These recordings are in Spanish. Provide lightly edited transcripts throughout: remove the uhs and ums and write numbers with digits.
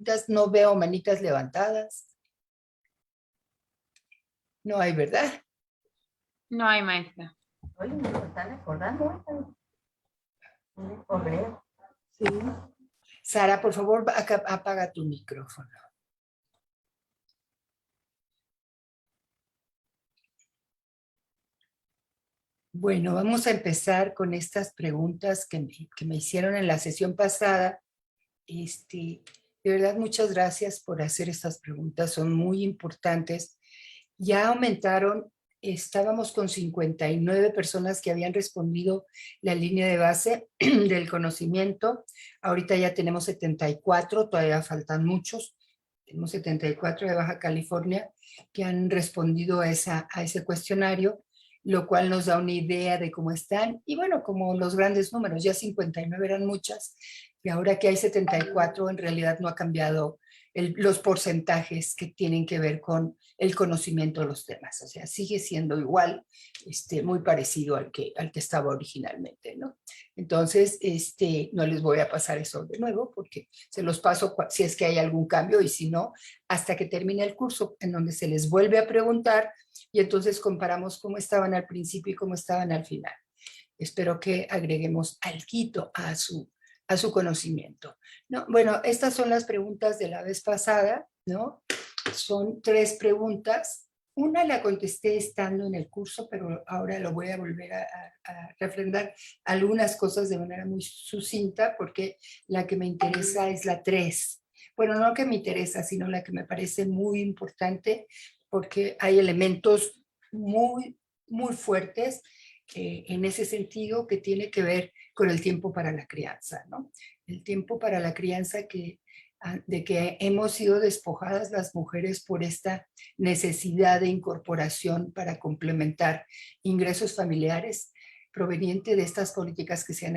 preguntitas. No veo manitas levantadas. No hay, ¿verdad? No hay, maestra. Oye, me lo están recordando. Un correo. Sí. Sara, por favor, apaga tu micrófono. Bueno, vamos a empezar con estas preguntas que me hicieron en la sesión pasada. De verdad, muchas gracias por hacer estas preguntas, son muy importantes. Ya aumentaron, estábamos con 59 personas que habían respondido la línea de base del conocimiento. Ahorita ya tenemos 74, todavía faltan muchos. Tenemos 74 de Baja California que han respondido a ese cuestionario, lo cual nos da una idea de cómo están. Y bueno, como los grandes números, ya 59 eran muchas, y ahora que hay 74, en realidad no ha cambiado los porcentajes que tienen que ver con el conocimiento de los temas. O sea, sigue siendo igual, muy parecido al que estaba originalmente, ¿no? Entonces, no les voy a pasar eso de nuevo, porque se los paso si es que hay algún cambio, y si no, hasta que termine el curso, en donde se les vuelve a preguntar, y entonces comparamos cómo estaban al principio y cómo estaban al final. Espero que agreguemos algo a su conocimiento, ¿no? Bueno, estas son las preguntas de la vez pasada, ¿no? Son 3 preguntas. Una la contesté estando en el curso, pero ahora lo voy a volver a refrendar algunas cosas de manera muy sucinta, porque la que me interesa es la 3. Bueno, no que me interesa, sino la que me parece muy importante, porque hay elementos muy, muy fuertes en ese sentido, que tiene que ver con el tiempo para la crianza, ¿no? El tiempo para la crianza de que hemos sido despojadas las mujeres por esta necesidad de incorporación para complementar ingresos familiares proveniente de estas políticas que se han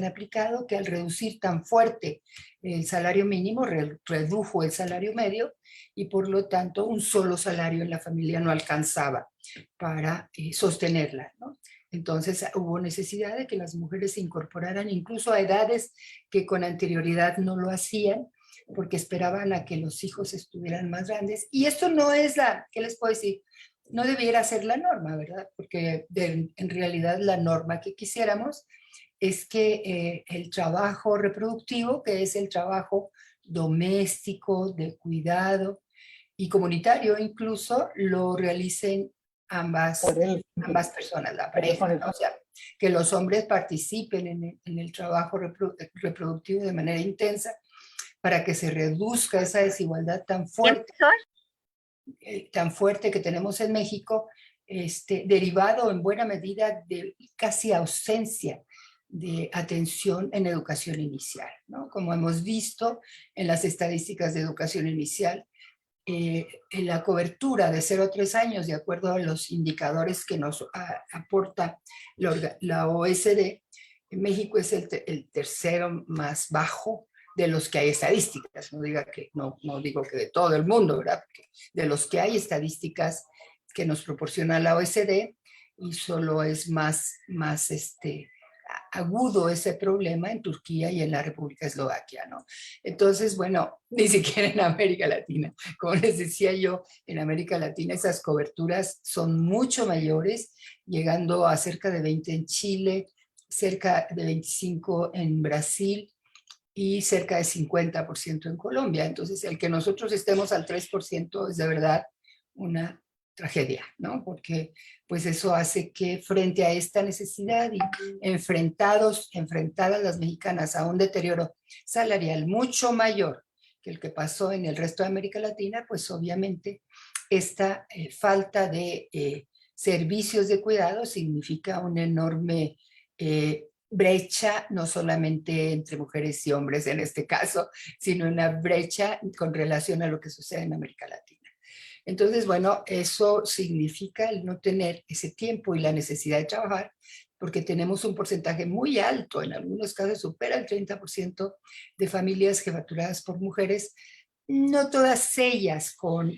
aplicado, que al reducir tan fuerte el salario mínimo, redujo el salario medio, y por lo tanto un solo salario en la familia no alcanzaba para sostenerla, ¿no? Entonces hubo necesidad de que las mujeres se incorporaran incluso a edades que con anterioridad no lo hacían, porque esperaban a que los hijos estuvieran más grandes. Y esto no es ¿qué les puedo decir? No debiera ser la norma, ¿verdad? Porque en realidad la norma que quisiéramos es que el trabajo reproductivo, que es el trabajo doméstico, de cuidado y comunitario incluso, lo realicen ambas personas, la pareja, ¿no? O sea, que los hombres participen en el trabajo reproductivo de manera intensa, para que se reduzca esa desigualdad tan fuerte que tenemos en México, derivado en buena medida de casi ausencia de atención en educación inicial, ¿no? Como hemos visto en las estadísticas de educación inicial, en la cobertura de 0 a 3 años, de acuerdo a los indicadores que nos aporta la OECD, México es el tercero más bajo de los que hay estadísticas. No digo que de todo el mundo, ¿verdad? Porque de los que hay estadísticas que nos proporciona la OECD, y solo es más agudo ese problema en Turquía y en la República Eslovaquia, ¿no? Entonces, bueno, ni siquiera en América Latina. Como les decía yo, en América Latina esas coberturas son mucho mayores, llegando a cerca de 20 en Chile, cerca de 25 en Brasil y cerca de 50% en Colombia. Entonces, el que nosotros estemos al 3% es de verdad una tragedia, ¿no? Porque pues eso hace que frente a esta necesidad y enfrentadas las mexicanas a un deterioro salarial mucho mayor que el que pasó en el resto de América Latina, pues obviamente esta falta de servicios de cuidado significa una enorme brecha, no solamente entre mujeres y hombres en este caso, sino una brecha con relación a lo que sucede en América Latina. Entonces, bueno, eso significa el no tener ese tiempo y la necesidad de trabajar, porque tenemos un porcentaje muy alto, en algunos casos supera el 30% de familias jefaturadas por mujeres, no todas ellas con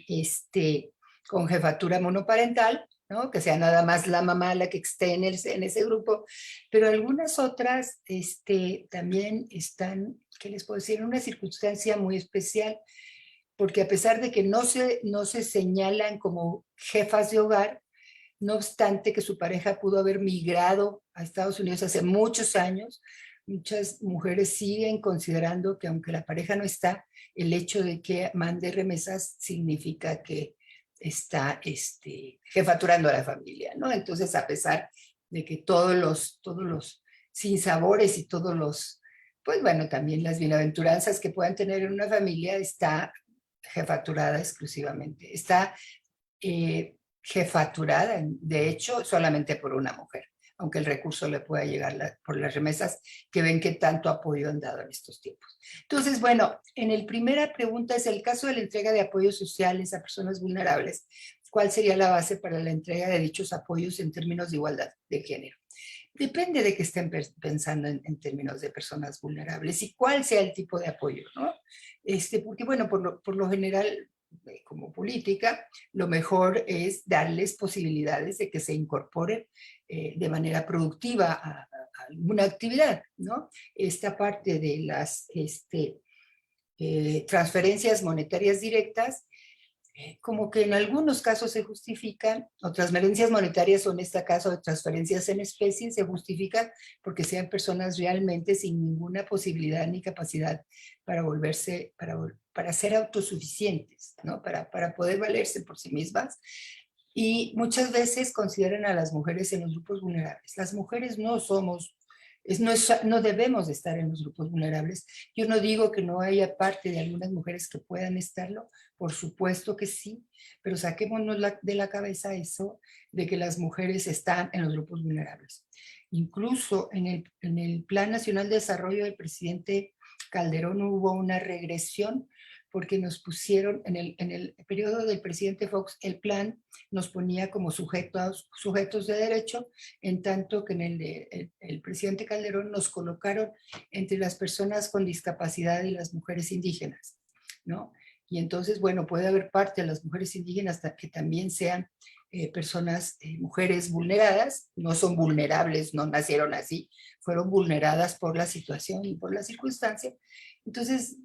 jefatura monoparental, ¿no? Que sea nada más la mamá la que esté en ese grupo, pero algunas otras también están, ¿qué les puedo decir?, en una circunstancia muy especial, porque a pesar de que no se señalan como jefas de hogar, no obstante que su pareja pudo haber migrado a Estados Unidos hace muchos años, muchas mujeres siguen considerando que aunque la pareja no está, el hecho de que mande remesas significa que está jefaturando a la familia, ¿no? Entonces, a pesar de que todos los sinsabores y todos los, pues bueno, también las bienaventuranzas que puedan tener en una familia, está jefaturada exclusivamente, está jefaturada, de hecho, solamente por una mujer, aunque el recurso le pueda llegar por las remesas, que ven que tanto apoyo han dado en estos tiempos. Entonces, bueno, en el primera pregunta es el caso de la entrega de apoyos sociales a personas vulnerables. ¿Cuál sería la base para la entrega de dichos apoyos en términos de igualdad de género? Depende de que estén pensando en términos de personas vulnerables y cuál sea el tipo de apoyo, ¿no? Porque, bueno, por lo general, como política, lo mejor es darles posibilidades de que se incorporen de manera productiva a alguna actividad, ¿no? Esta parte de las transferencias monetarias directas, como que en algunos casos se justifican, o transferencias monetarias o en este caso de transferencias en especie, se justifican porque sean personas realmente sin ninguna posibilidad ni capacidad para volverse, para ser autosuficientes, ¿no? Para poder valerse por sí mismas. Y muchas veces consideran a las mujeres en los grupos vulnerables. Las mujeres no somos, no debemos de estar en los grupos vulnerables. Yo no digo que no haya parte de algunas mujeres que puedan estarlo, por supuesto que sí, pero saquémonos de la cabeza eso de que las mujeres están en los grupos vulnerables. Incluso en el Plan Nacional de Desarrollo del presidente Calderón hubo una regresión porque nos pusieron en el periodo del presidente Fox, el plan nos ponía como sujetos de derecho, en tanto que en el presidente Calderón nos colocaron entre las personas con discapacidad y las mujeres indígenas, ¿no? Y entonces, bueno, puede haber parte de las mujeres indígenas que también sean personas, mujeres vulneradas, no son vulnerables, no nacieron así, fueron vulneradas por la situación y por la circunstancia. Entonces,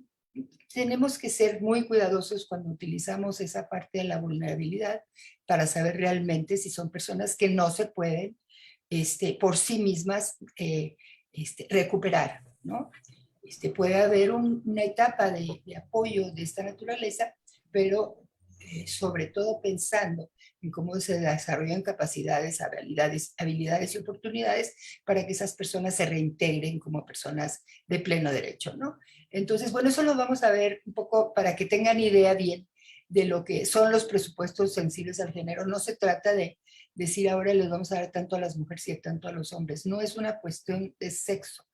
tenemos que ser muy cuidadosos cuando utilizamos esa parte de la vulnerabilidad para saber realmente si son personas que no se pueden por sí mismas recuperar, ¿no? Puede haber una etapa de apoyo de esta naturaleza, pero sobre todo pensando en cómo se desarrollan capacidades, habilidades y oportunidades para que esas personas se reintegren como personas de pleno derecho, ¿no? Entonces, bueno, eso lo vamos a ver un poco para que tengan idea bien de lo que son los presupuestos sensibles al género. No se trata de decir ahora les vamos a dar tanto a las mujeres y tanto a los hombres. No es una cuestión de sexo.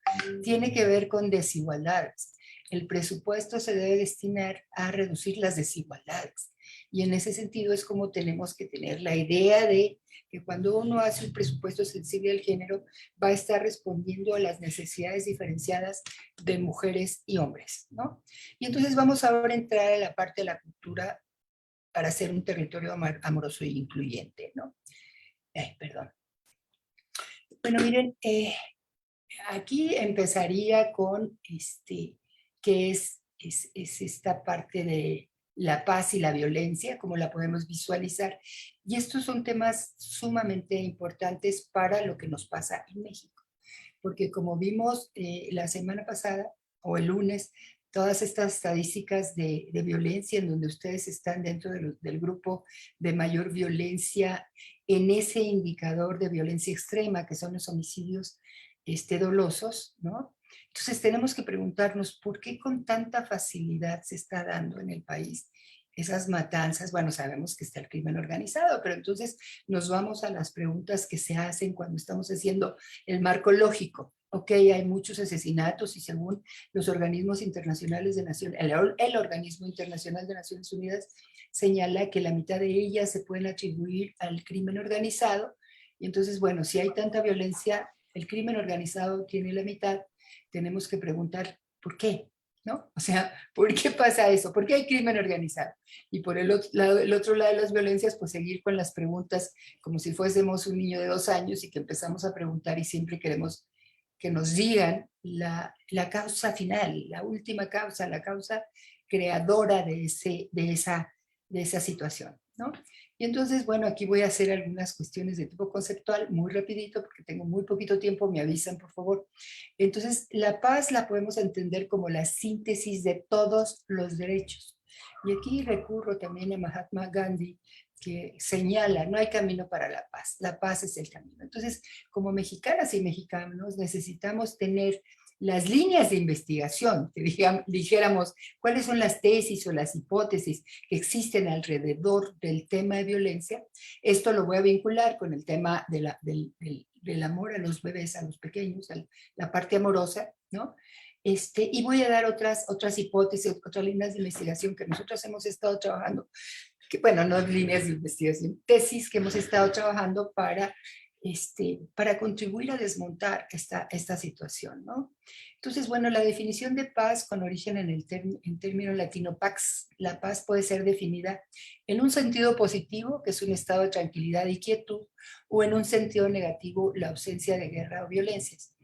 Tiene que ver con desigualdades. El presupuesto se debe destinar a reducir las desigualdades. Y en ese sentido es como tenemos que tener la idea de que cuando uno hace un presupuesto sensible al género, va a estar respondiendo a las necesidades diferenciadas de mujeres y hombres, ¿no? Y entonces vamos ahora a entrar a la parte de la cultura para hacer un territorio amoroso e incluyente, ¿no? Perdón. Bueno, miren, aquí empezaría con qué es esta parte de la paz y la violencia, como la podemos visualizar. Y estos son temas sumamente importantes para lo que nos pasa en México, porque como vimos la semana pasada o el lunes, todas estas estadísticas de violencia en donde ustedes están dentro del grupo de mayor violencia en ese indicador de violencia extrema que son los homicidios dolosos, ¿no? Entonces tenemos que preguntarnos por qué con tanta facilidad se está dando en el país esas matanzas. Bueno, sabemos que está el crimen organizado, pero entonces nos vamos a las preguntas que se hacen cuando estamos haciendo el marco lógico. Ok, hay muchos asesinatos y según los organismos internacionales de Naciones, el Organismo Internacional de Naciones Unidas señala que la mitad de ellas se pueden atribuir al crimen organizado. Y entonces, bueno, si hay tanta violencia, el crimen organizado tiene la mitad, tenemos que preguntar por qué. ¿no? O sea, ¿por qué pasa eso? ¿Por qué hay crimen organizado? Y por el otro lado de las violencias, pues seguir con las preguntas como si fuésemos un niño de 2 años y que empezamos a preguntar y siempre queremos que nos digan la causa final, la última causa, la causa creadora de esa situación, ¿no? Y entonces, bueno, aquí voy a hacer algunas cuestiones de tipo conceptual, muy rapidito, porque tengo muy poquito tiempo, me avisan, por favor. Entonces, la paz la podemos entender como la síntesis de todos los derechos. Y aquí recurro también a Mahatma Gandhi, que señala, no hay camino para la paz es el camino. Entonces, como mexicanas y mexicanos, necesitamos tener las líneas de investigación, que dijéramos cuáles son las tesis o las hipótesis que existen alrededor del tema de violencia. Esto lo voy a vincular con el tema del amor a los bebés, a los pequeños, a la parte amorosa, ¿no? Y voy a dar otras hipótesis, otras líneas de investigación que nosotros hemos estado trabajando, que, bueno, no líneas de investigación, tesis que hemos estado trabajando para contribuir a desmontar esta situación, ¿no? Entonces, bueno, la definición de paz con origen en término latino pax, la paz puede ser definida en un sentido positivo, que es un estado de tranquilidad y quietud, o en un sentido negativo, la ausencia de guerra o violencias.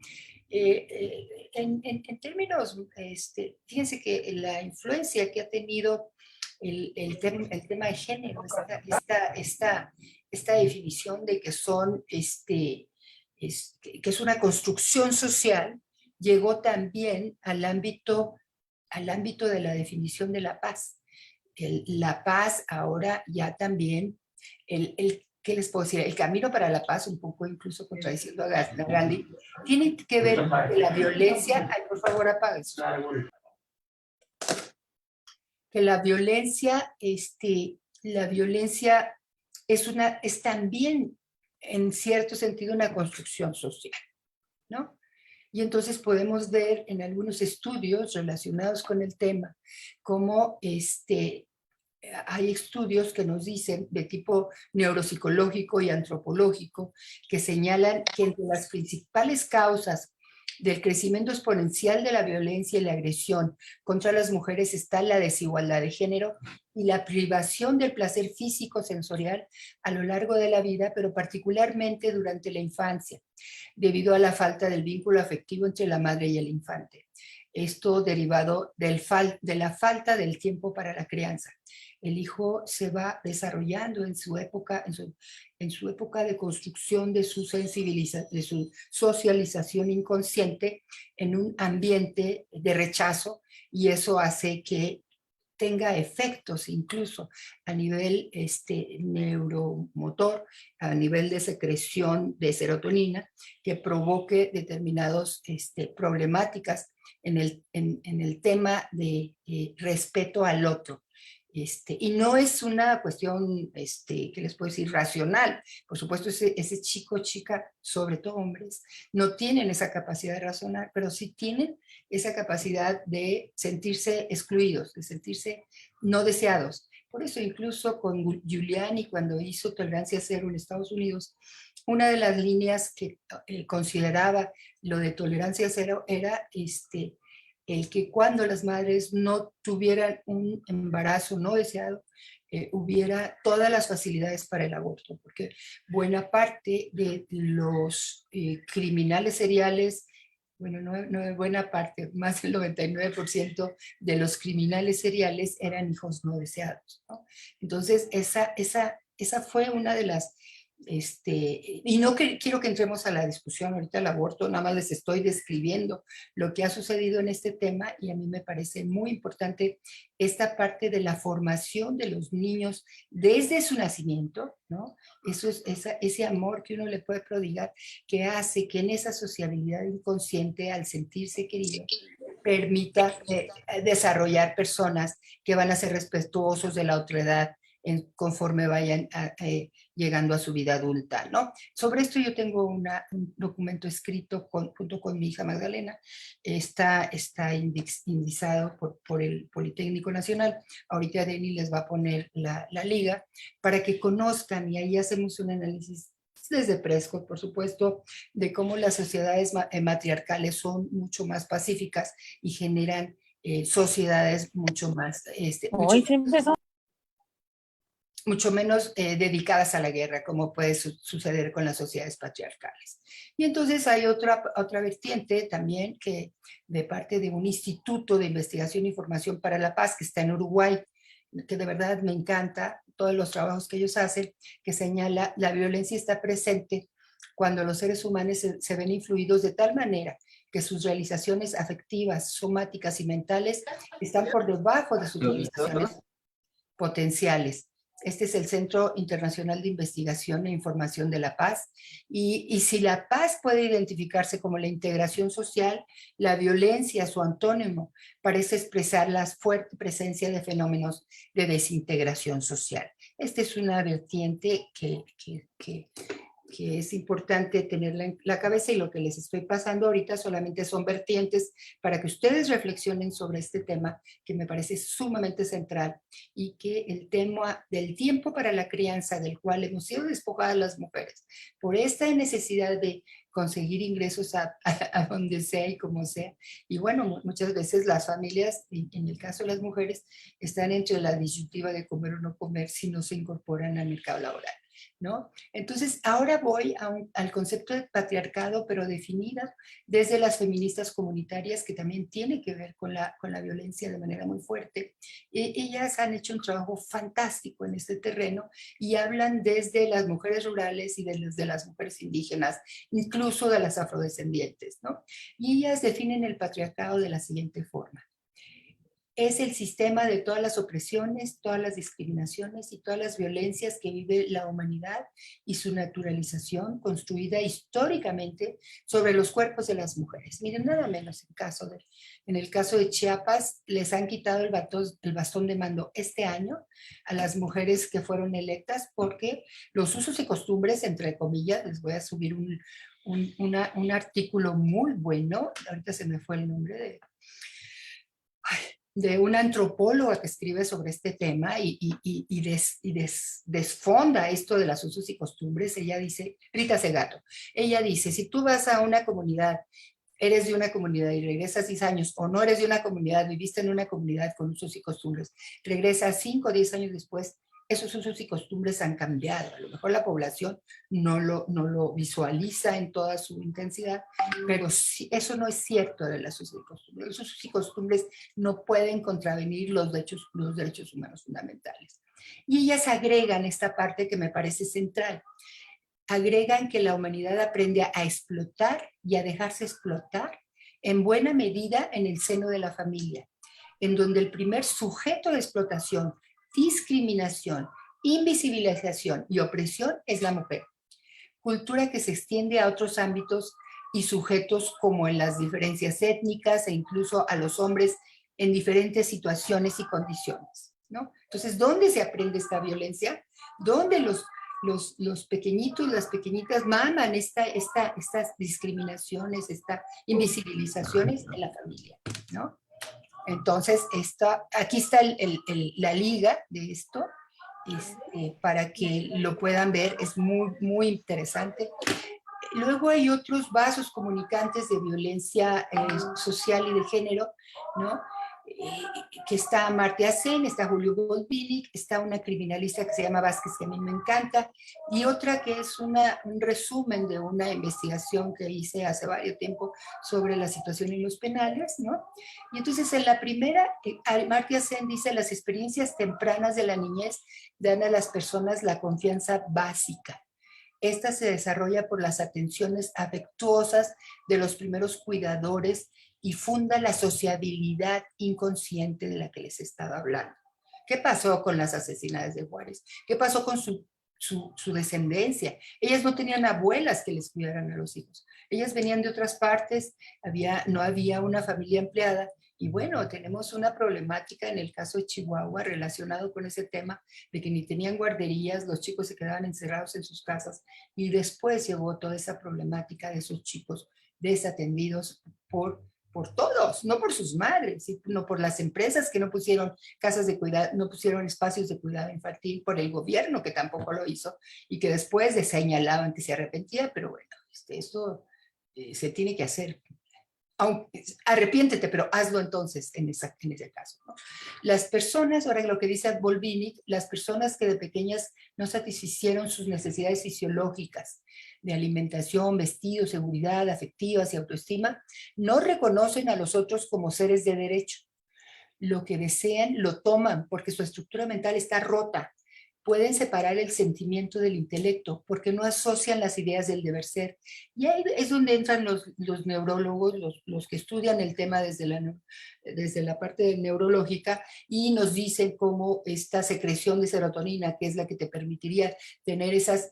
En términos, fíjense que la influencia que ha tenido el tema de género, esta definición de que son, que es una construcción social, llegó también al ámbito de la definición de la paz. La paz ahora ya también, ¿qué les puedo decir? El camino para la paz, un poco incluso contradiciendo a Gandhi, tiene que ver con la violencia. Ay, por favor, apaga eso. Que la violencia es también, en cierto sentido, una construcción social, ¿no? Y entonces podemos ver en algunos estudios relacionados con el tema cómo hay estudios que nos dicen de tipo neuropsicológico y antropológico que señalan que entre las principales causas del crecimiento exponencial de la violencia y la agresión contra las mujeres está la desigualdad de género y la privación del placer físico sensorial a lo largo de la vida, pero particularmente durante la infancia, debido a la falta del vínculo afectivo entre la madre y el infante. Esto derivado de la falta del tiempo para la crianza. El hijo se va desarrollando en su época de construcción de su de su socialización inconsciente en un ambiente de rechazo, y eso hace que tenga efectos incluso a nivel neuromotor, a nivel de secreción de serotonina, que provoque determinadas problemáticas en el tema de respeto al otro. Y no es una cuestión, ¿qué les puedo decir?, racional. Por supuesto, ese chico, chica, sobre todo hombres, no tienen esa capacidad de razonar, pero sí tienen esa capacidad de sentirse excluidos, de sentirse no deseados. Por eso incluso con Giuliani, cuando hizo Tolerancia Cero en Estados Unidos, una de las líneas que consideraba lo de Tolerancia Cero era el que cuando las madres no tuvieran un embarazo no deseado, hubiera todas las facilidades para el aborto, porque buena parte de los criminales seriales, bueno, no buena parte, más del 99% de los criminales seriales eran hijos no deseados, ¿no? Entonces, esa fue una de las y no quiero que entremos a la discusión ahorita del aborto, nada más les estoy describiendo lo que ha sucedido en este tema, y a mí me parece muy importante esta parte de la formación de los niños desde su nacimiento, ¿no? Eso es ese amor que uno le puede prodigar, que hace que en esa sociabilidad inconsciente, al sentirse querido, permita desarrollar personas que van a ser respetuosos de la otredad conforme vayan llegando a su vida adulta, ¿no? Sobre esto yo tengo un documento escrito junto con mi hija Magdalena, está indexado por el Politécnico Nacional. Ahorita Deni les va a poner la liga para que conozcan, y ahí hacemos un análisis desde Prescott, por supuesto, de cómo las sociedades matriarcales son mucho más pacíficas y generan sociedades mucho más, Hoy sí empezó. mucho menos dedicadas a la guerra, como puede suceder con las sociedades patriarcales. Y entonces hay otra vertiente también que de parte de un instituto de investigación e información para la paz que está en Uruguay, que de verdad me encanta todos los trabajos que ellos hacen, que señala la violencia está presente cuando los seres humanos se ven influidos de tal manera que sus realizaciones afectivas, somáticas y mentales están por debajo de sus realizaciones potenciales. Este es el Centro Internacional de Investigación e Información de la Paz. Y si la paz puede identificarse como la integración social, la violencia, su antónimo, parece expresar la fuerte presencia de fenómenos de desintegración social. Esta es una vertiente que es importante tenerla en la cabeza, y lo que les estoy pasando ahorita solamente son vertientes para que ustedes reflexionen sobre este tema que me parece sumamente central, y que el tema del tiempo para la crianza, del cual hemos sido despojadas las mujeres por esta necesidad de conseguir ingresos a donde sea y como sea. Y bueno, muchas veces las familias, en el caso de las mujeres, están entre la disyuntiva de comer o no comer si no se incorporan al mercado laboral, ¿no? Entonces, ahora voy al concepto de patriarcado, pero definida desde las feministas comunitarias, que también tiene que ver con la violencia de manera muy fuerte. Ellas han hecho un trabajo fantástico en este terreno y hablan desde las mujeres rurales y desde las mujeres indígenas, incluso de las afrodescendientes, ¿no? Y ellas definen el patriarcado de la siguiente forma: es el sistema de todas las opresiones, todas las discriminaciones y todas las violencias que vive la humanidad y su naturalización construida históricamente sobre los cuerpos de las mujeres. Miren, nada menos en el caso de Chiapas, les han quitado el bastón de mando este año a las mujeres que fueron electas, porque los usos y costumbres, entre comillas, les voy a subir un artículo muy bueno, ahorita se me fue el nombre de una antropóloga que escribe sobre este tema y desfonda esto de las usos y costumbres. Ella dice, Rita Segato, ella dice, si tú vas a una comunidad, eres de una comunidad y regresas 10 años, o no eres de una comunidad, viviste en una comunidad con usos y costumbres, regresas 5 o 10 años después, esos usos y costumbres han cambiado. A lo mejor la población no lo visualiza en toda su intensidad, pero sí, eso no es cierto de las usos y costumbres. Los usos y costumbres no pueden contravenir los derechos humanos fundamentales. Y ellas agregan esta parte que me parece central. Agregan que la humanidad aprende a explotar y a dejarse explotar en buena medida en el seno de la familia, en donde el primer sujeto de explotación, discriminación, invisibilización y opresión es la mujer. Cultura que se extiende a otros ámbitos y sujetos, como en las diferencias étnicas e incluso a los hombres en diferentes situaciones y condiciones, ¿no? Entonces, ¿dónde se aprende esta violencia? ¿Dónde los pequeñitos, las pequeñitas maman estas discriminaciones, estas invisibilizaciones en la familia, ¿no? Entonces, aquí está la liga de esto, para que lo puedan ver. Es muy, muy interesante. Luego hay otros vasos comunicantes de violencia social y de género, ¿no? Que está Amartya Sen, está Julio Goldvinick, está una criminalista que se llama Vázquez, que a mí me encanta, y otra que es un resumen de una investigación que hice hace varios tiempo sobre la situación en los penales, ¿no? Y entonces en la primera, Amartya Sen dice: las experiencias tempranas de la niñez dan a las personas la confianza básica. Esta se desarrolla por las atenciones afectuosas de los primeros cuidadores y funda la sociabilidad inconsciente de la que les estaba hablando. ¿Qué pasó con las asesinadas de Juárez? ¿Qué pasó con su descendencia? Ellas no tenían abuelas que les cuidaran a los hijos. Ellas venían de otras partes, no había una familia empleada. Y bueno, tenemos una problemática en el caso de Chihuahua relacionado con ese tema de que ni tenían guarderías, los chicos se quedaban encerrados en sus casas, y después llegó toda esa problemática de esos chicos desatendidos por todos, no por sus madres, sino por las empresas que no pusieron casas de cuidado, no pusieron espacios de cuidado infantil, por el gobierno que tampoco lo hizo, y que después señalaban que se arrepentía, pero bueno, esto se tiene que hacer. arrepiéntete, pero hazlo entonces en ese caso, ¿no? Las personas, ahora lo que dice Volvinic, las personas que de pequeñas no satisficieron sus necesidades fisiológicas de alimentación, vestido, seguridad, afectivas y autoestima, no reconocen a los otros como seres de derecho. Lo que desean lo toman porque su estructura mental está rota. Pueden separar el sentimiento del intelecto porque no asocian las ideas del deber ser. Y ahí es donde entran los neurólogos, los que estudian el tema desde la parte neurológica y nos dicen cómo esta secreción de serotonina, que es la que te permitiría tener esas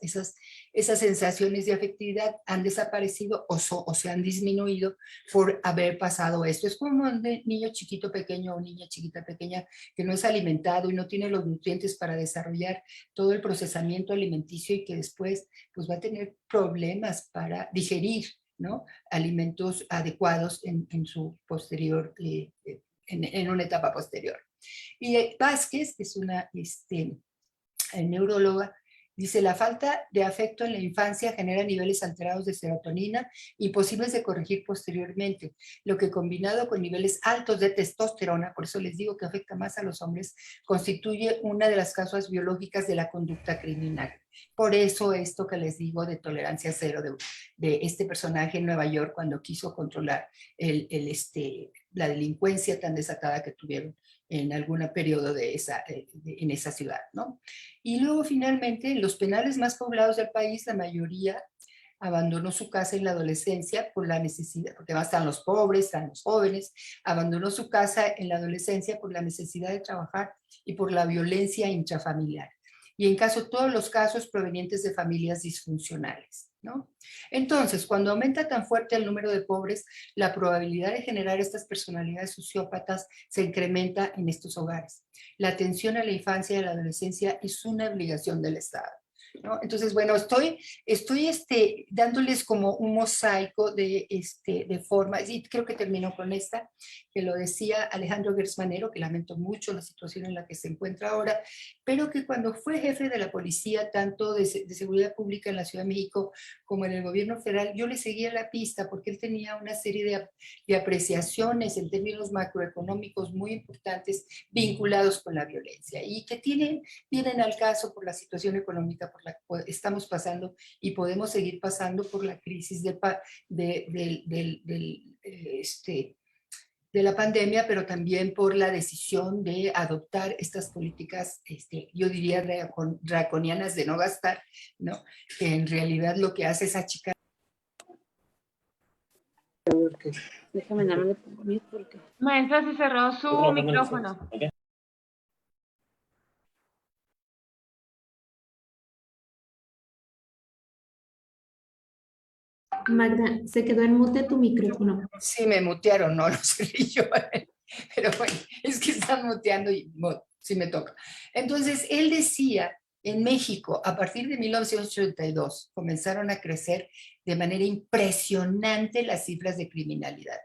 sensaciones de afectividad, han desaparecido o se han disminuido por haber pasado esto. Es como un niño chiquito pequeño o niña chiquita pequeña que no es alimentado y no tiene los nutrientes para desarrollar todo el procesamiento alimenticio y que después pues va a tener problemas para digerir, ¿no? Alimentos adecuados en su posterior, en una etapa posterior. Y Vázquez, que es una neuróloga, dice, la falta de afecto en la infancia genera niveles alterados de serotonina imposibles de corregir posteriormente, lo que combinado con niveles altos de testosterona, por eso les digo que afecta más a los hombres, constituye una de las causas biológicas de la conducta criminal. Por eso esto que les digo de tolerancia cero de este personaje en Nueva York cuando quiso controlar la delincuencia tan desatada que tuvieron en algún periodo en esa ciudad, ¿no? Y luego finalmente en los penales más poblados del país la mayoría abandonó su casa en la adolescencia por la necesidad, porque además están los pobres, están los jóvenes, abandonó su casa en la adolescencia por la necesidad de trabajar y por la violencia intrafamiliar. Y en todos los casos provenientes de familias disfuncionales, ¿no? Entonces, cuando aumenta tan fuerte el número de pobres, la probabilidad de generar estas personalidades sociópatas se incrementa en estos hogares. La atención a la infancia y a la adolescencia es una obligación del Estado, ¿no? Entonces, bueno, estoy dándoles como un mosaico de formas, y creo que termino con esta, que lo decía Alejandro Gersmanero, que lamento mucho la situación en la que se encuentra ahora, pero que cuando fue jefe de la policía, tanto de seguridad pública en la Ciudad de México como en el gobierno federal, yo le seguía la pista porque él tenía una serie de apreciaciones en términos macroeconómicos muy importantes vinculados con la violencia y que vienen al caso por la situación económica por la que estamos pasando y podemos seguir pasando por la crisis de la pandemia, pero también por la decisión de adoptar estas políticas, yo diría draconianas de no gastar, ¿no? Que en realidad lo que hace es achicar. Déjame darle porque... Maestra, se cerró su micrófono. Magda, se quedó en mute tu micrófono. Sí, me mutearon, no lo cerré yo. Pero bueno, es que están muteando y bueno, sí me toca. Entonces, él decía, en México, a partir de 1982, comenzaron a crecer de manera impresionante las cifras de criminalidad.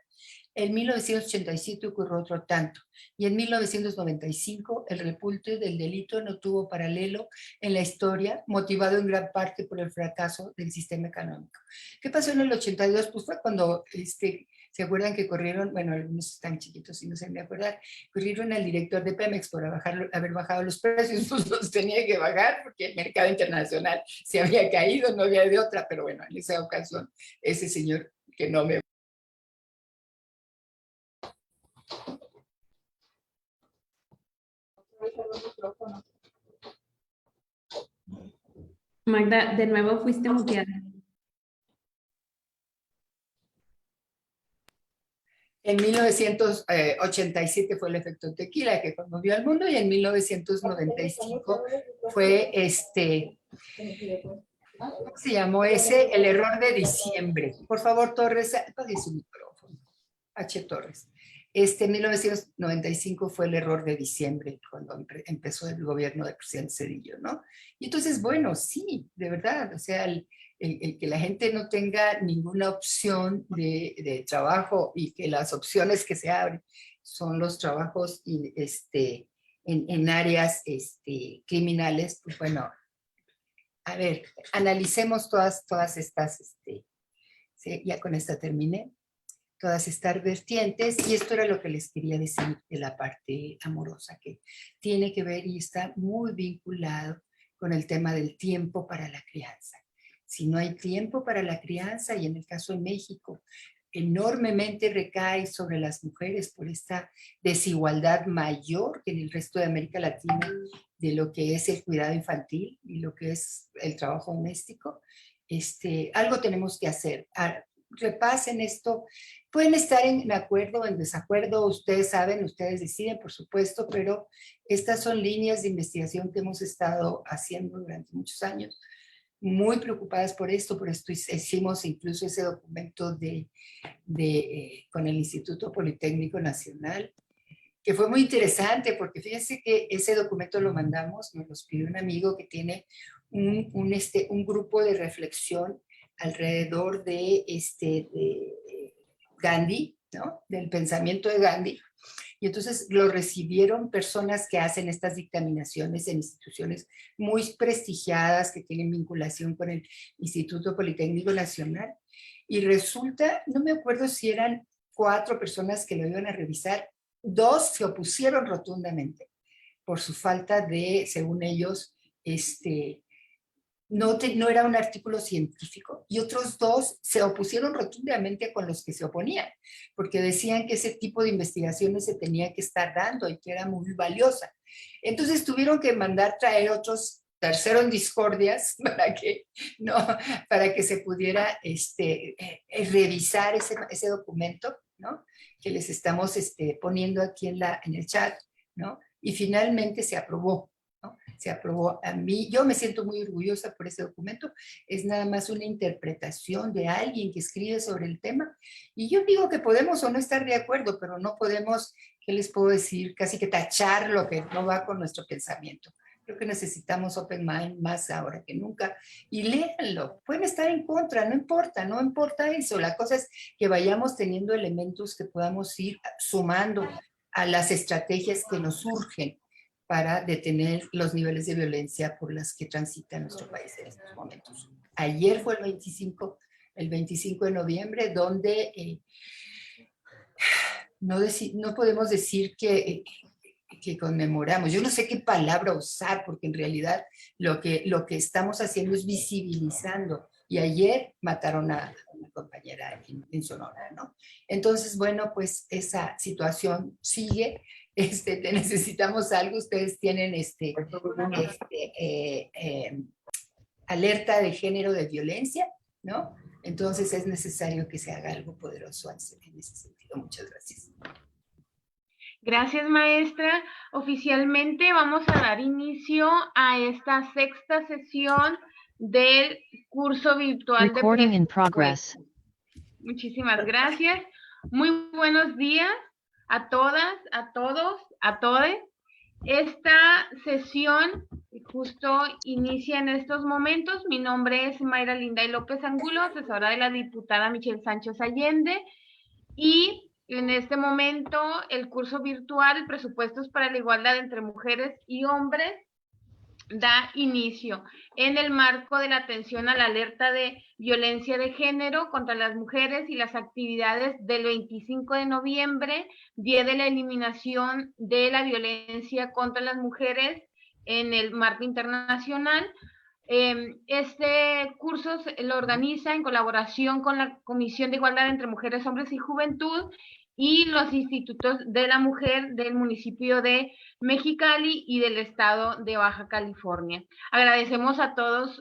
En 1987 ocurrió otro tanto, y en 1995 el repunte del delito no tuvo paralelo en la historia, motivado en gran parte por el fracaso del sistema económico. ¿Qué pasó en el 82? Pues fue cuando, ¿se acuerdan que corrieron? Bueno, algunos están chiquitos y no se me acuerdan, corrieron al director de Pemex por haber bajado los precios, pues los tenía que bajar porque el mercado internacional se había caído, no había de otra, pero bueno, en esa ocasión ese señor que no me... Magda, de nuevo fuiste muteada. En 1987 fue el efecto tequila que conmovió al mundo y en 1995 fue ¿cómo se llamó ese? El error de diciembre. Por favor, Torres, apague su micrófono. H. Torres. 1995 fue el error de diciembre, cuando empezó el gobierno del presidente Zedillo, ¿no? Y entonces, bueno, sí, de verdad, o sea, el que la gente no tenga ninguna opción de trabajo y que las opciones que se abren son los trabajos en áreas criminales, pues bueno, a ver, analicemos todas estas, sí, ya con esta terminé. todas estas vertientes, y esto era lo que les quería decir de la parte amorosa, que tiene que ver y está muy vinculado con el tema del tiempo para la crianza. Si no hay tiempo para la crianza, y en el caso de México, enormemente recae sobre las mujeres por esta desigualdad mayor que en el resto de América Latina de lo que es el cuidado infantil y lo que es el trabajo doméstico, algo tenemos que hacer. Repasen esto. Pueden estar en acuerdo o en desacuerdo, ustedes saben, ustedes deciden, por supuesto, pero estas son líneas de investigación que hemos estado haciendo durante muchos años, muy preocupadas por esto hicimos incluso ese documento con el Instituto Politécnico Nacional, que fue muy interesante, porque fíjense que ese documento lo mandamos, nos lo pidió un amigo que tiene un grupo de reflexión alrededor de Gandhi, ¿no? Del pensamiento de Gandhi. Y entonces lo recibieron personas que hacen estas dictaminaciones en instituciones muy prestigiadas que tienen vinculación con el Instituto Politécnico Nacional. Y resulta, no me acuerdo si eran 4 personas que lo iban a revisar, 2 se opusieron rotundamente por su falta de, según ellos, no era un artículo científico, y otros 2 se opusieron rotundamente con los que se oponían, porque decían que ese tipo de investigaciones se tenía que estar dando y que era muy valiosa. Entonces tuvieron que mandar traer otros tercero en discordias para que se pudiera revisar ese documento, ¿no? Que les estamos poniendo aquí en el chat, ¿no? Y finalmente se aprobó. ¿No? Se aprobó. A mí, yo me siento muy orgullosa por ese documento, es nada más una interpretación de alguien que escribe sobre el tema, y yo digo que podemos o no estar de acuerdo, pero no podemos, ¿qué les puedo decir? Casi que tachar lo que no va con nuestro pensamiento. Creo que necesitamos open mind más ahora que nunca, y léanlo, pueden estar en contra, no importa eso, la cosa es que vayamos teniendo elementos que podamos ir sumando a las estrategias que nos surgen para detener los niveles de violencia por las que transita nuestro país en estos momentos. Ayer fue el 25 de noviembre, donde no podemos decir que conmemoramos. Yo no sé qué palabra usar, porque en realidad lo que estamos haciendo es visibilizando. Y ayer mataron a una compañera en Sonora, ¿no? Entonces, bueno, pues esa situación sigue. Necesitamos algo. Ustedes tienen alerta de género de violencia, ¿no? Entonces es necesario que se haga algo poderoso en ese sentido. Muchas gracias. Gracias, maestra. Oficialmente vamos a dar inicio a esta 6ª sesión del curso virtual Recording in progress. Muchísimas gracias. Muy buenos días a todas, a todos, a todes. Esta sesión justo inicia en estos momentos. Mi nombre es Mayra Linday López Angulo, asesora de la diputada Michelle Sánchez Allende, y en este momento el curso virtual Presupuestos para la Igualdad entre Mujeres y Hombres da inicio en el marco de la atención a la alerta de violencia de género contra las mujeres y las actividades del 25 de noviembre, Día de la Eliminación de la Violencia contra las Mujeres en el marco internacional. Este curso lo organiza en colaboración con la Comisión de Igualdad entre Mujeres, Hombres y Juventud y los institutos de la mujer del municipio de Mexicali y del estado de Baja California. Agradecemos a todos,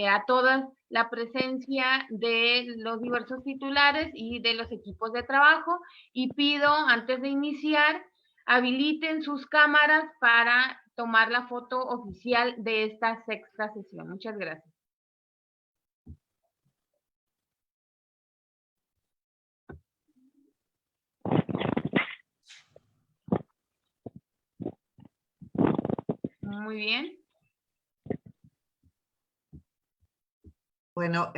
a todas la presencia de los diversos titulares y de los equipos de trabajo, y pido, antes de iniciar, habiliten sus cámaras para tomar la foto oficial de esta 6ª sesión. Muchas gracias. Muy bien. Bueno,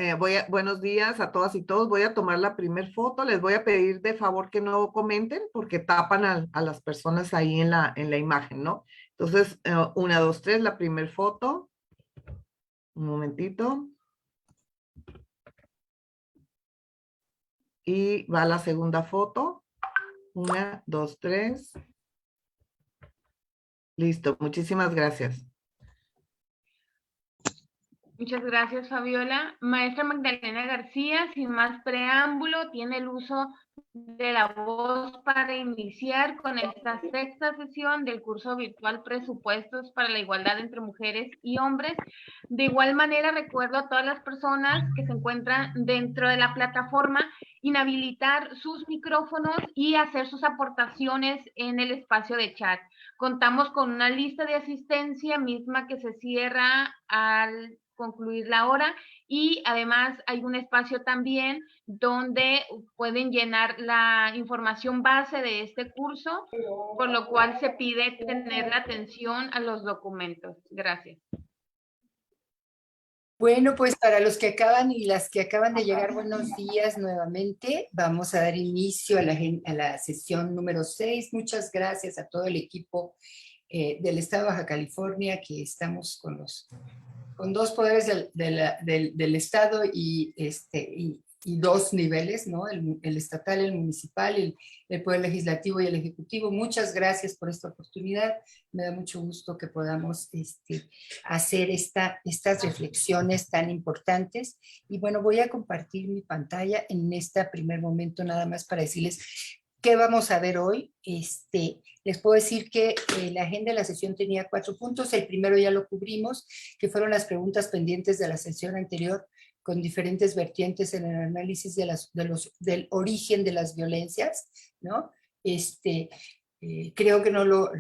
buenos días a todas y todos. Voy a tomar la primer foto. Les voy a pedir de favor que no comenten porque tapan a las personas ahí en la imagen, ¿no? Entonces, 1, 2, 3, la primer foto. Un momentito. Y va la segunda foto. 1, 2, 3. Listo, muchísimas gracias. Muchas gracias, Fabiola. Maestra Magdalena García, sin más preámbulo, tiene el uso de la voz para iniciar con esta sexta sesión del curso virtual Presupuestos para la Igualdad entre Mujeres y Hombres. De igual manera, recuerdo a todas las personas que se encuentran dentro de la plataforma inhabilitar sus micrófonos y hacer sus aportaciones en el espacio de chat. Contamos con una lista de asistencia misma que se cierra al concluir la hora y además hay un espacio también donde pueden llenar la información base de este curso, por lo cual se pide tener la atención a los documentos. Gracias. Bueno, pues para los que acaban y las que acaban de llegar, buenos días nuevamente. Vamos a dar inicio a la sesión número 6. Muchas gracias a todo el equipo del Estado de Baja California, que estamos con dos poderes del Estado y dos niveles, ¿no? El estatal, el municipal, el Poder Legislativo y el Ejecutivo. Muchas gracias por esta oportunidad. Me da mucho gusto que podamos hacer estas reflexiones tan importantes. Y bueno, voy a compartir mi pantalla en este primer momento nada más para decirles qué vamos a ver hoy. Les puedo decir que la agenda de la sesión tenía 4 puntos. El primero ya lo cubrimos, que fueron las preguntas pendientes de la sesión anterior, con diferentes vertientes en el análisis del origen de las violencias, ¿no? Creo que no lo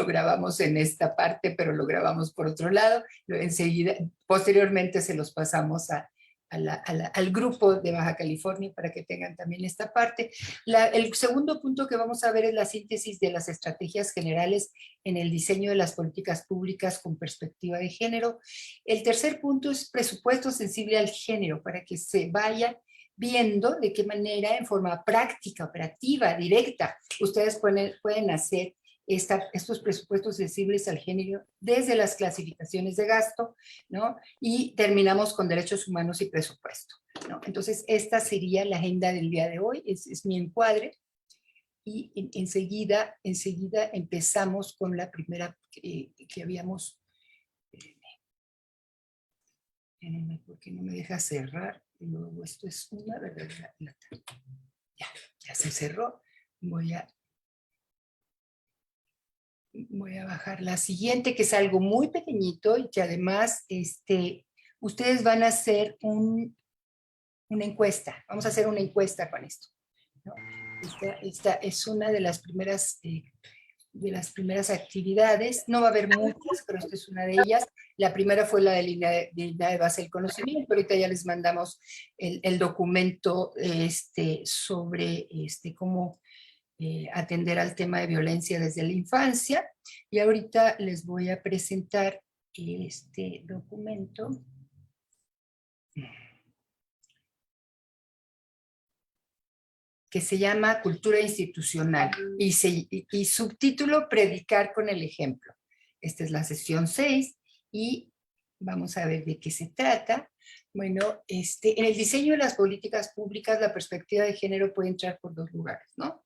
grabamos en esta parte, pero lo grabamos por otro lado. Enseguida, posteriormente se los pasamos al grupo de Baja California para que tengan también esta parte. El segundo punto que vamos a ver es la síntesis de las estrategias generales en el diseño de las políticas públicas con perspectiva de género. El tercer punto es presupuesto sensible al género, para que se vaya viendo de qué manera, en forma práctica, operativa, directa, ustedes pueden hacer estos presupuestos sensibles al género desde las clasificaciones de gasto, ¿no? Y terminamos con derechos humanos y presupuesto, ¿no? Entonces, esta sería la agenda del día de hoy, es mi encuadre. Y enseguida empezamos con la primera que habíamos... porque no me deja cerrar. Y luego esto es una verdadera lata. Ya se cerró. Voy a bajar la siguiente, que es algo muy pequeñito y que además ustedes van a hacer una encuesta. Vamos a hacer una encuesta con esto, ¿no? Esta es una de las primeras actividades. No va a haber muchas, pero esta es una de ellas. La primera fue la de línea de base del conocimiento. Ahorita ya les mandamos el documento sobre cómo atender al tema de violencia desde la infancia. Y ahorita les voy a presentar este documento. Que se llama Cultura Institucional y subtítulo Predicar con el ejemplo. Esta es la sesión 6 y vamos a ver de qué se trata. Bueno, en el diseño de las políticas públicas la perspectiva de género puede entrar por 2 lugares, ¿no?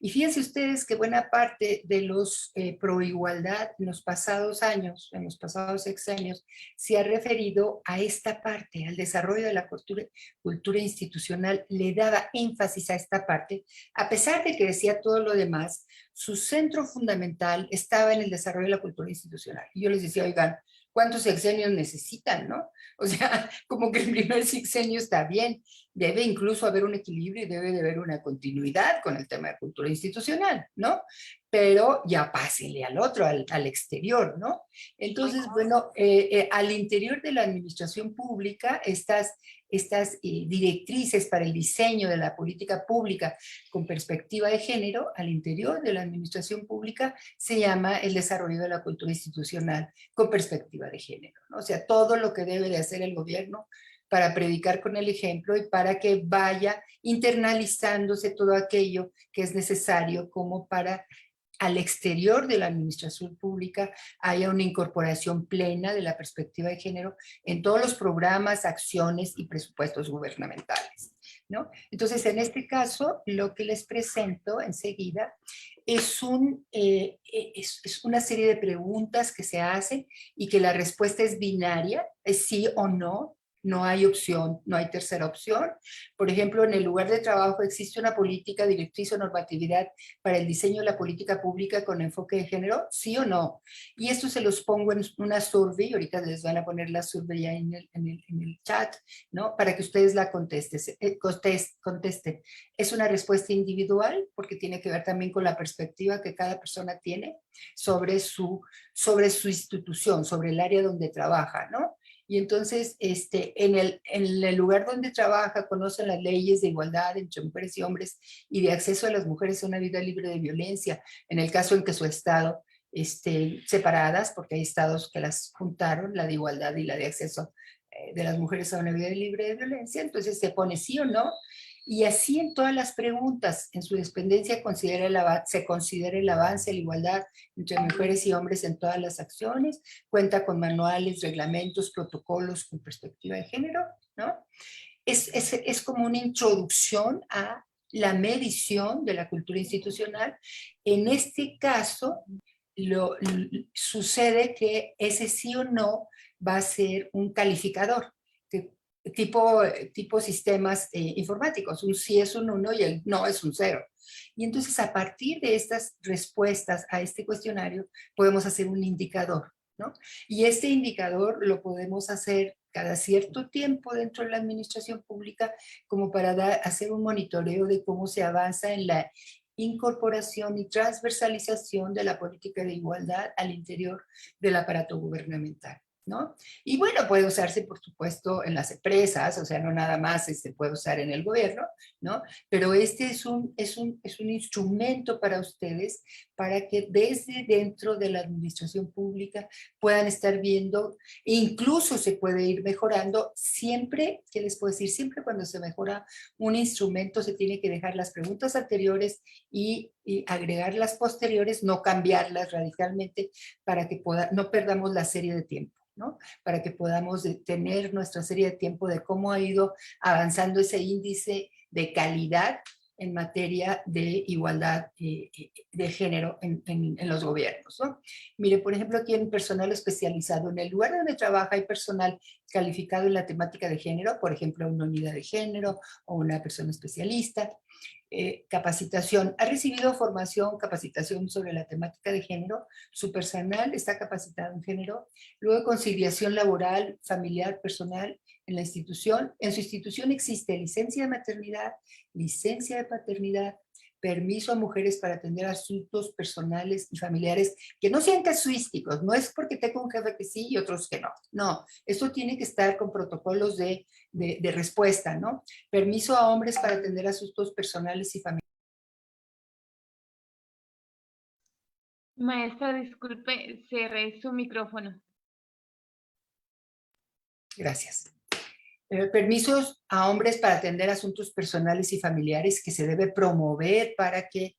Y fíjense ustedes que buena parte de los pro igualdad en los pasados años, en los pasados sexenios, se ha referido a esta parte, al desarrollo de la cultura institucional, le daba énfasis a esta parte, a pesar de que decía todo lo demás, su centro fundamental estaba en el desarrollo de la cultura institucional. Y yo les decía, oigan, ¿cuántos sexenios necesitan, no? O sea, como que el primer sexenio está bien, debe incluso haber un equilibrio y debe de haber una continuidad con el tema de cultura institucional, ¿no? Pero ya pásenle al otro, al exterior, ¿no? Entonces, bueno, al interior de la administración pública, estas directrices para el diseño de la política pública con perspectiva de género, al interior de la administración pública, se llama el desarrollo de la cultura institucional con perspectiva de género, ¿no? O sea, todo lo que debe de hacer el gobierno para predicar con el ejemplo y para que vaya internalizándose todo aquello que es necesario como para al exterior de la administración pública haya una incorporación plena de la perspectiva de género en todos los programas, acciones y presupuestos gubernamentales. ¿no? Entonces, en este caso, lo que les presento enseguida es una serie de preguntas que se hacen y que la respuesta es binaria, es sí o no. No hay opción, no hay tercera opción. Por ejemplo, en el lugar de trabajo existe una política, directriz o normatividad para el diseño de la política pública con enfoque de género, sí o no. Y esto se los pongo en una survey, ahorita les van a poner la survey ya en el chat, ¿no? Para que ustedes la contesten. Es una respuesta individual porque tiene que ver también con la perspectiva que cada persona tiene sobre su institución, sobre el área donde trabaja, ¿no? Y entonces, en el lugar donde trabaja, conocen las leyes de igualdad entre mujeres y hombres y de acceso a las mujeres a una vida libre de violencia, en el caso en que su estado separadas, porque hay estados que las juntaron, la de igualdad y la de acceso de las mujeres a una vida libre de violencia, entonces se pone sí o no, y así en todas las preguntas, en su dependencia se considera el avance, la igualdad entre mujeres y hombres en todas las acciones, cuenta con manuales, reglamentos, protocolos con perspectiva de género, ¿no? Es como una introducción a la medición de la cultura institucional. En este caso, sucede que ese sí o no va a ser un calificador, tipo sistemas informáticos. Un sí es un 1 y el no es un 0. Y entonces a partir de estas respuestas a este cuestionario podemos hacer un indicador, ¿no? Y este indicador lo podemos hacer cada cierto tiempo dentro de la administración pública como para hacer un monitoreo de cómo se avanza en la incorporación y transversalización de la política de igualdad al interior del aparato gubernamental, ¿no? Y bueno, puede usarse, por supuesto, en las empresas, o sea, no nada más se puede usar en el gobierno, ¿no? Pero este es un instrumento para ustedes para que desde dentro de la administración pública puedan estar viendo, e incluso se puede ir mejorando siempre, ¿qué les puedo decir? Siempre cuando se mejora un instrumento se tiene que dejar las preguntas anteriores y agregar las posteriores, no cambiarlas radicalmente para que no perdamos la serie de tiempo, ¿no? Para que podamos tener nuestra serie de tiempo de cómo ha ido avanzando ese índice de calidad en materia de igualdad de género en los gobiernos, ¿no? Mire, por ejemplo, aquí en personal especializado, en el lugar donde trabaja hay personal calificado en la temática de género, por ejemplo, una unidad de género o una persona especialista. Capacitación. Ha recibido formación, capacitación sobre la temática de género. Su personal está capacitado en género. Luego, conciliación laboral, familiar, personal en la institución. En su institución existe licencia de maternidad, licencia de paternidad, permiso a mujeres para atender asuntos personales y familiares que no sean casuísticos. No es porque tengo un jefe que sí y otros que no. No, esto tiene que estar con protocolos de respuesta, ¿no? Permiso a hombres para atender asuntos personales y familiares. Maestra, disculpe, cerré su micrófono. Gracias. Permisos a hombres para atender asuntos personales y familiares que se debe promover para que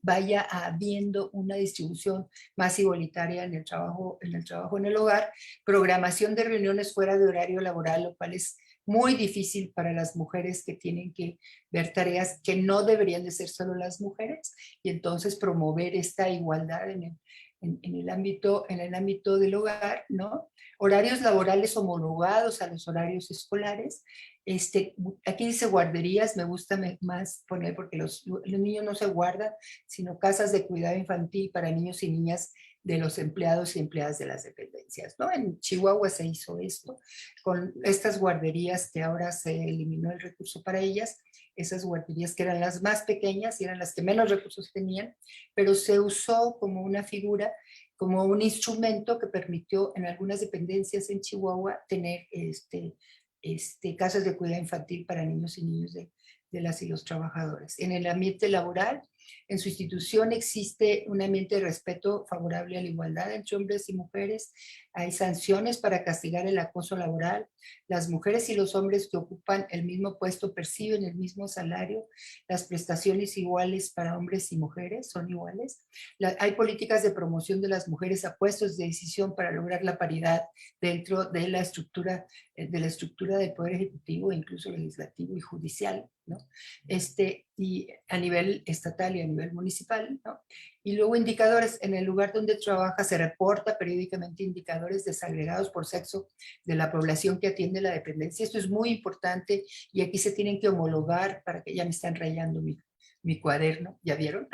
vaya habiendo una distribución más igualitaria en el trabajo en el hogar. Programación de reuniones fuera de horario laboral, lo cual es muy difícil para las mujeres que tienen que ver tareas que no deberían de ser solo las mujeres, y entonces promover esta igualdad en el ámbito del hogar, ¿no? Horarios laborales homologados a los horarios escolares. Aquí dice guarderías, me gusta más poner porque los niños no se guardan, sino casas de cuidado infantil para niños y niñas de los empleados y empleadas de las dependencias, ¿no? En Chihuahua se hizo esto, con estas guarderías que ahora se eliminó el recurso para ellas, esas guarderías que eran las más pequeñas y eran las que menos recursos tenían, pero se usó como una figura, como un instrumento que permitió en algunas dependencias en Chihuahua tener casas de cuidado infantil para niños y niñas de las y los trabajadores. En el ambiente laboral, En su institución existe un ambiente de respeto favorable a la igualdad entre hombres y mujeres. Hay sanciones para castigar el acoso laboral. Las mujeres y los hombres que ocupan el mismo puesto perciben el mismo salario. Las prestaciones iguales para hombres y mujeres son iguales. Hay políticas de promoción de las mujeres a puestos de decisión para lograr la paridad dentro de la estructura del Poder Ejecutivo, incluso legislativo y judicial, ¿no? Y a nivel estatal y a nivel municipal, ¿no? Y luego indicadores. En el lugar donde trabaja se reporta periódicamente indicadores desagregados por sexo de la población que atiende la dependencia. Esto es muy importante y aquí se tienen que homologar para que ya me están rayando mi cuaderno, ¿ya vieron?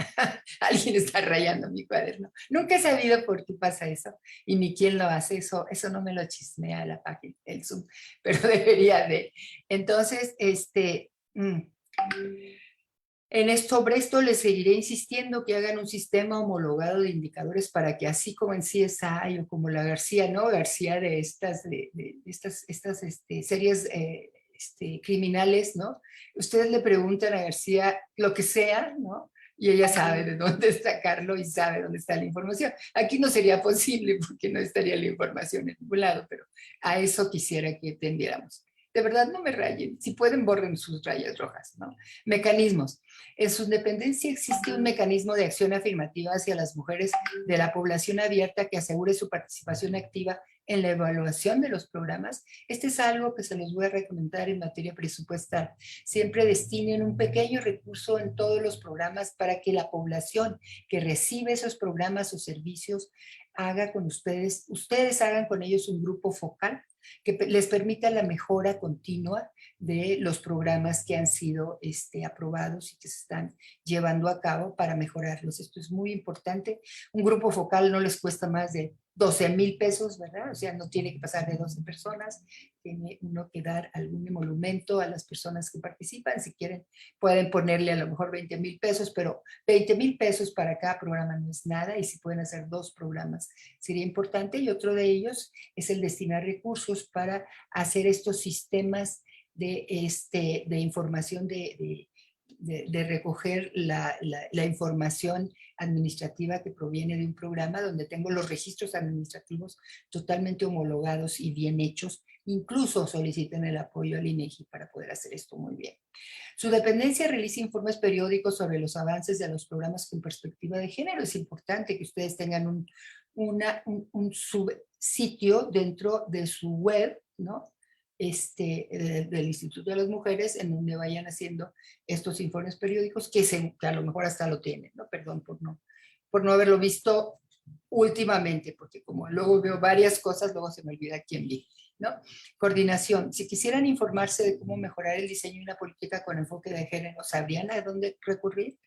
Alguien está rayando mi cuaderno. Nunca he sabido por qué pasa eso y ni quién lo hace. Eso no me lo chismea la página, el Zoom, pero debería de. Entonces, sobre esto les seguiré insistiendo que hagan un sistema homologado de indicadores para que así como en CSI o como la García, ¿no? García de estas series criminales, ¿no? Ustedes le preguntan a García lo que sea, ¿no? Y ella sabe de dónde sacarlo y sabe dónde está la información. Aquí no sería posible porque no estaría la información en ningún lado, pero a eso quisiera que tendiéramos. De verdad, no me rayen. Si pueden, borren sus rayas rojas, ¿no? Mecanismos. En su dependencia existe un mecanismo de acción afirmativa hacia las mujeres de la población abierta que asegure su participación activa en la evaluación de los programas. Este es algo que se los voy a recomendar en materia presupuestal. Siempre destinen un pequeño recurso en todos los programas para que la población que recibe esos programas o servicios haga con ustedes hagan con ellos un grupo focal que les permita la mejora continua de los programas que han sido aprobados y que se están llevando a cabo para mejorarlos. Esto es muy importante. Un grupo focal no les cuesta más de 12,000 pesos, ¿verdad? O sea, no tiene que pasar de 12 personas. Tiene uno que dar algún emolumento a las personas que participan. Si quieren, pueden ponerle a lo mejor 20,000 pesos, pero 20,000 pesos para cada programa no es nada, y si pueden hacer 2 programas sería importante. Y otro de ellos es el destinar recursos para hacer estos sistemas de información, de recoger la información administrativa que proviene de un programa donde tengo los registros administrativos totalmente homologados y bien hechos. Incluso soliciten el apoyo al INEGI para poder hacer esto muy bien. Su dependencia realiza informes periódicos sobre los avances de los programas con perspectiva de género. Es importante que ustedes tengan un subsitio dentro de su web, ¿no? Del Instituto de las Mujeres, en donde vayan haciendo estos informes periódicos que a lo mejor hasta lo tienen, ¿no? Perdón por no haberlo visto últimamente, porque como luego veo varias cosas, luego se me olvida quién vi, ¿no? Coordinación. Si quisieran informarse de cómo mejorar el diseño y una política con enfoque de género, ¿sabrían a dónde recurrir?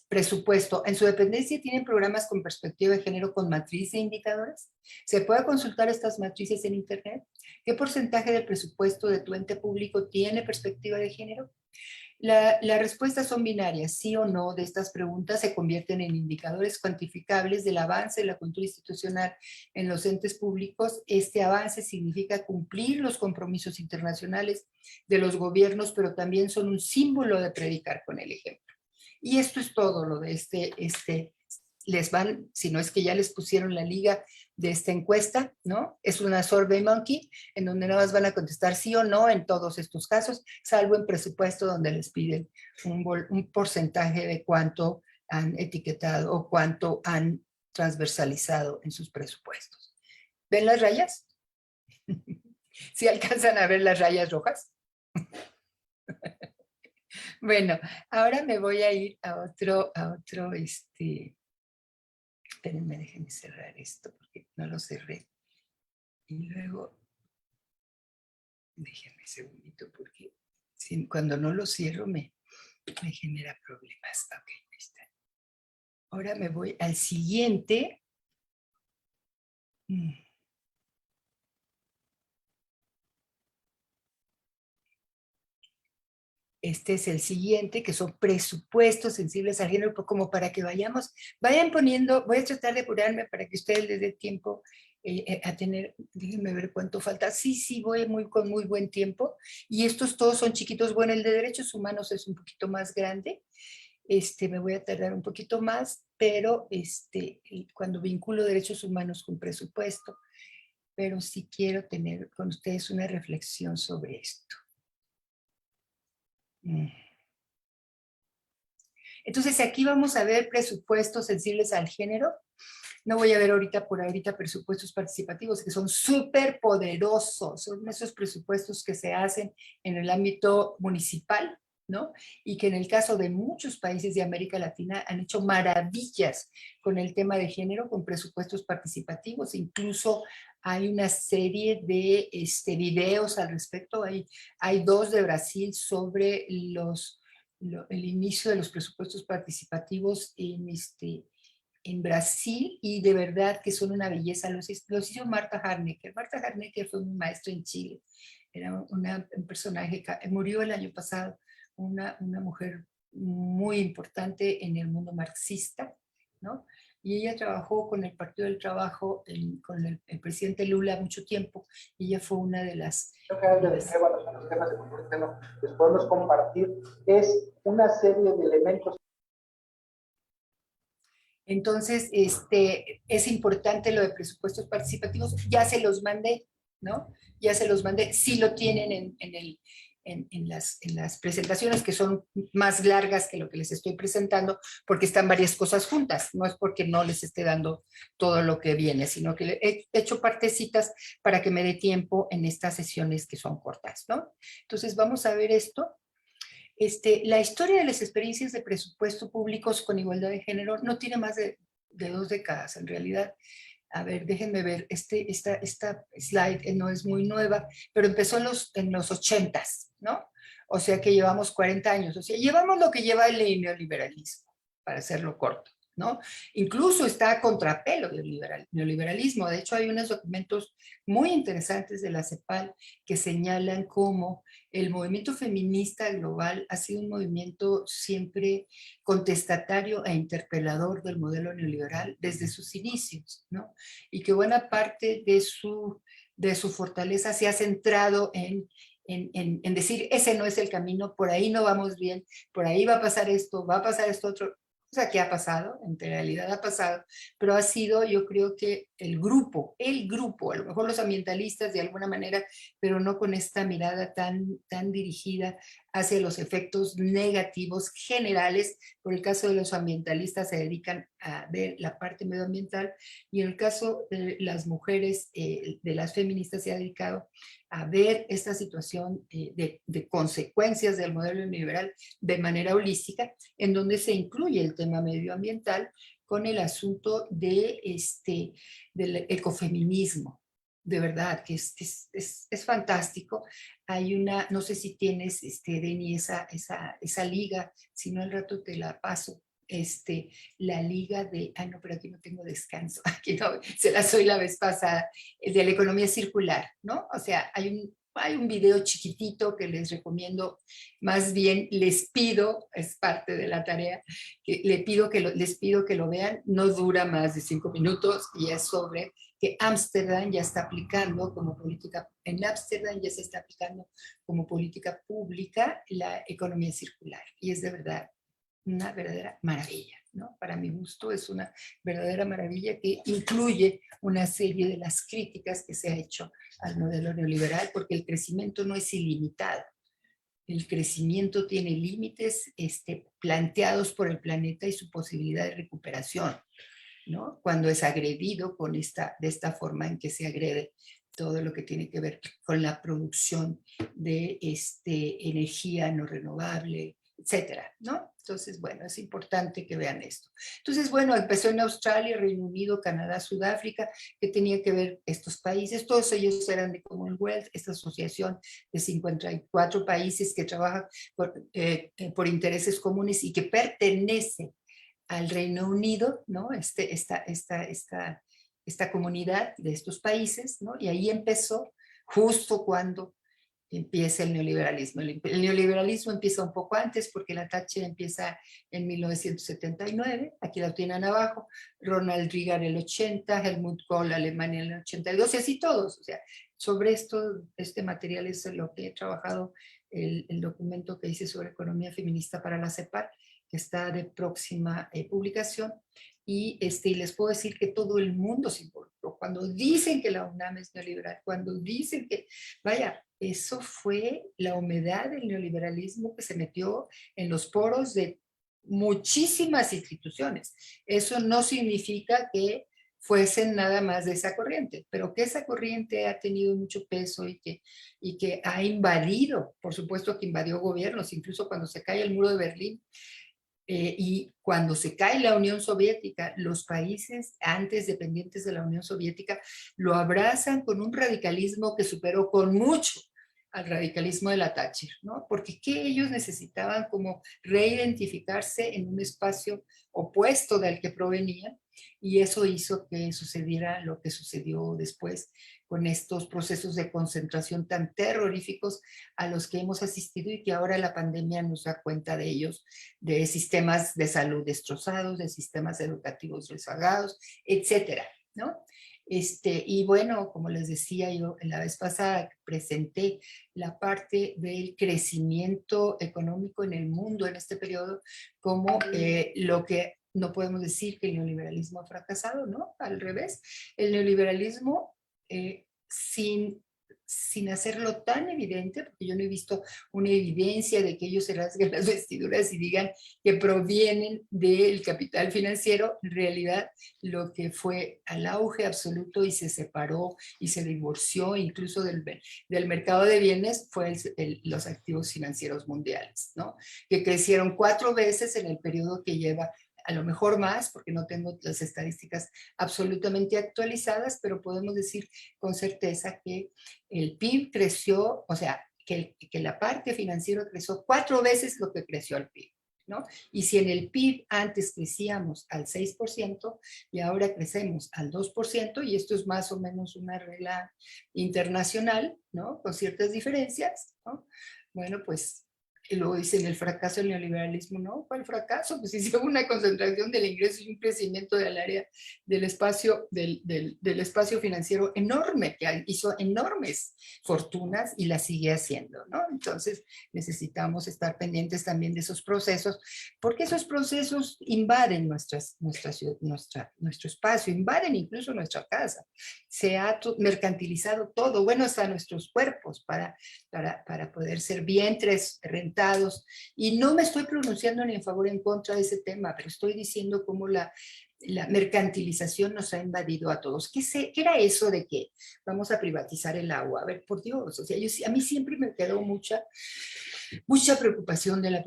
Presupuesto. En su dependencia tienen programas con perspectiva de género con matriz de indicadores. ¿Se puede consultar estas matrices en internet? ¿Qué porcentaje del presupuesto de tu ente público tiene perspectiva de género? Las respuestas son binarias, sí o no de estas preguntas se convierten en indicadores cuantificables del avance de la cultura institucional en los entes públicos. Este avance significa cumplir los compromisos internacionales de los gobiernos, pero también son un símbolo de predicar con el ejemplo. Y esto es todo lo de si no es que ya les pusieron la liga de esta encuesta, ¿no? Es una Survey Monkey, en donde nada más van a contestar sí o no en todos estos casos, salvo en presupuesto, donde les piden un porcentaje de cuánto han etiquetado o cuánto han transversalizado en sus presupuestos. ¿Ven las rayas? ¿Sí alcanzan a ver las rayas rojas? Bueno, ahora me voy a ir a otro, espérenme, déjenme cerrar esto porque no lo cerré. Y luego, déjenme un segundito porque cuando no lo cierro me genera problemas. Ok, ahí está. Ahora me voy al siguiente. Este es el siguiente, que son presupuestos sensibles al género, como para que vayan poniendo, voy a tratar de apurarme para que ustedes les dé tiempo a tener, déjenme ver cuánto falta. Sí, voy con muy buen tiempo. Y estos todos son chiquitos. Bueno, el de derechos humanos es un poquito más grande. Me voy a tardar un poquito más, pero cuando vinculo derechos humanos con presupuesto, pero sí quiero tener con ustedes una reflexión sobre esto. Entonces aquí vamos a ver presupuestos sensibles al género. No voy a ver ahorita por ahorita presupuestos participativos que son súper poderosos. Son esos presupuestos que se hacen en el ámbito municipal, ¿no? Y que en el caso de muchos países de América Latina han hecho maravillas con el tema de género, con presupuestos participativos. Incluso hay una serie de videos al respecto. Hay dos de Brasil sobre el inicio de los presupuestos participativos en Brasil, y de verdad que son una belleza. Los hizo Marta Harnecker. Marta Harnecker fue un maestro en Chile. Era un personaje, murió el año pasado, una mujer muy importante en el mundo marxista, ¿no? Y ella trabajó con el Partido del Trabajo, con el presidente Lula mucho tiempo, y ella fue una de las... Creo que algo de bueno, son los temas de cultura que les podemos compartir, es una serie de elementos. Entonces, es importante lo de presupuestos participativos. Ya se los mandé, ¿no? Ya se los mandé. Sí lo tienen en las presentaciones, que son más largas que lo que les estoy presentando, porque están varias cosas juntas. No es porque no les esté dando todo lo que viene, sino que he hecho partecitas para que me dé tiempo en estas sesiones que son cortas, ¿no? Entonces, vamos a ver esto. La historia de las experiencias de presupuesto públicos con igualdad de género no tiene más de 2 décadas, en realidad. A ver, déjenme ver, esta slide no es muy nueva, pero empezó en los 80s, ¿no? O sea que llevamos 40 años, o sea, llevamos lo que lleva el neoliberalismo, para hacerlo corto, ¿no? Incluso está a contrapelo del neoliberalismo. De hecho, hay unos documentos muy interesantes de la CEPAL que señalan cómo el movimiento feminista global ha sido un movimiento siempre contestatario e interpelador del modelo neoliberal desde sus inicios, ¿no? Y que buena parte de su fortaleza se ha centrado en decir, ese no es el camino, por ahí no vamos bien, por ahí va a pasar esto otro. O sea, ¿qué ha pasado? En realidad ha pasado, pero ha sido, yo creo que el grupo, a lo mejor los ambientalistas de alguna manera, pero no con esta mirada tan dirigida hacia los efectos negativos generales. Por el caso de los ambientalistas se dedican a ver la parte medioambiental, y en el caso de las mujeres, de las feministas, se ha dedicado a ver esta situación de consecuencias del modelo neoliberal de manera holística, en donde se incluye el tema medioambiental con el asunto del ecofeminismo. De verdad, que es fantástico. Hay una, no sé si tienes, Deni, esa liga, si no al rato te la paso, la liga no, pero aquí no tengo descanso, aquí no, se las oí la vez pasada, el de la economía circular, ¿no? O sea, hay un video chiquitito que les recomiendo, más bien les pido, es parte de la tarea, que les pido que lo vean. No dura más de 5 minutos y es sobre que Ámsterdam ya está aplicando como política, en Ámsterdam ya se está aplicando como política pública la economía circular, y es de verdad una verdadera maravilla, ¿no? Para mi gusto es una verdadera maravilla que incluye una serie de las críticas que se ha hecho al modelo neoliberal, porque el crecimiento no es ilimitado. El crecimiento tiene límites planteados por el planeta y su posibilidad de recuperación, ¿no? Cuando es agredido de esta forma en que se agrede todo lo que tiene que ver con la producción de energía no renovable, etcétera, ¿no? Entonces, bueno, es importante que vean esto. Entonces, bueno, empezó en Australia, Reino Unido, Canadá, Sudáfrica, que tenía que ver estos países. Todos ellos eran de Commonwealth, esta asociación de 54 países que trabaja por intereses comunes y que pertenece al Reino Unido, ¿no? Esta comunidad de estos países, ¿no? Y ahí empezó justo cuando empieza el neoliberalismo. El neoliberalismo empieza un poco antes, porque la Thatcher empieza en 1979, aquí la tienen abajo, Ronald Reagan en el 80, Helmut Kohl, Alemania en el 82, y así todos. O sea, sobre este material es lo que he trabajado, el documento que hice sobre economía feminista para la CEPAL, que está de próxima publicación. Y les puedo decir que todo el mundo se involucró. Cuando dicen que la UNAM es neoliberal, cuando dicen que, vaya, eso fue la humedad del neoliberalismo que se metió en los poros de muchísimas instituciones. Eso no significa que fuesen nada más de esa corriente, pero que esa corriente ha tenido mucho peso y que ha invadido, por supuesto que invadió gobiernos, incluso cuando se cae el muro de Berlín, y cuando se cae la Unión Soviética, los países antes dependientes de la Unión Soviética lo abrazan con un radicalismo que superó con mucho al radicalismo de la Thatcher, ¿no? Porque ¿qué ellos necesitaban? Como reidentificarse en un espacio opuesto del que provenían, y eso hizo que sucediera lo que sucedió después con estos procesos de concentración tan terroríficos a los que hemos asistido y que ahora la pandemia nos da cuenta de ellos, de sistemas de salud destrozados, de sistemas educativos rezagados, etcétera, ¿no? Y bueno, como les decía yo la vez pasada, presenté la parte del crecimiento económico en el mundo en este periodo como lo que no podemos decir que el neoliberalismo ha fracasado, ¿no? Al revés, el neoliberalismo sin hacerlo tan evidente, porque yo no he visto una evidencia de que ellos se rasguen las vestiduras y digan que provienen del capital financiero, en realidad lo que fue al auge absoluto y se separó y se divorció incluso del mercado de bienes fue los activos financieros mundiales, ¿no? Que crecieron 4 veces en el periodo que lleva, a lo mejor más, porque no tengo las estadísticas absolutamente actualizadas, pero podemos decir con certeza que el PIB creció, o sea, que la parte financiera creció 4 veces lo que creció el PIB, ¿no? Y si en el PIB antes crecíamos al 6% y ahora crecemos al 2%, y esto es más o menos una regla internacional, ¿no? Con ciertas diferencias, ¿no? Bueno, pues y luego dicen el fracaso del neoliberalismo, ¿no? ¿Cuál fracaso? Pues hizo una concentración del ingreso y un crecimiento del área del espacio, del espacio financiero enorme, que hizo enormes fortunas y las sigue haciendo, ¿no? Entonces necesitamos estar pendientes también de esos procesos, porque esos procesos invaden nuestro espacio, invaden incluso nuestra casa. Se ha mercantilizado todo, bueno, hasta nuestros cuerpos para poder ser vientres rentables. Y no me estoy pronunciando ni en favor ni en contra de ese tema, pero estoy diciendo cómo la mercantilización nos ha invadido a todos. ¿Qué era eso de que vamos a privatizar el agua? A ver, por Dios, o sea, a mí siempre me quedó mucha preocupación de la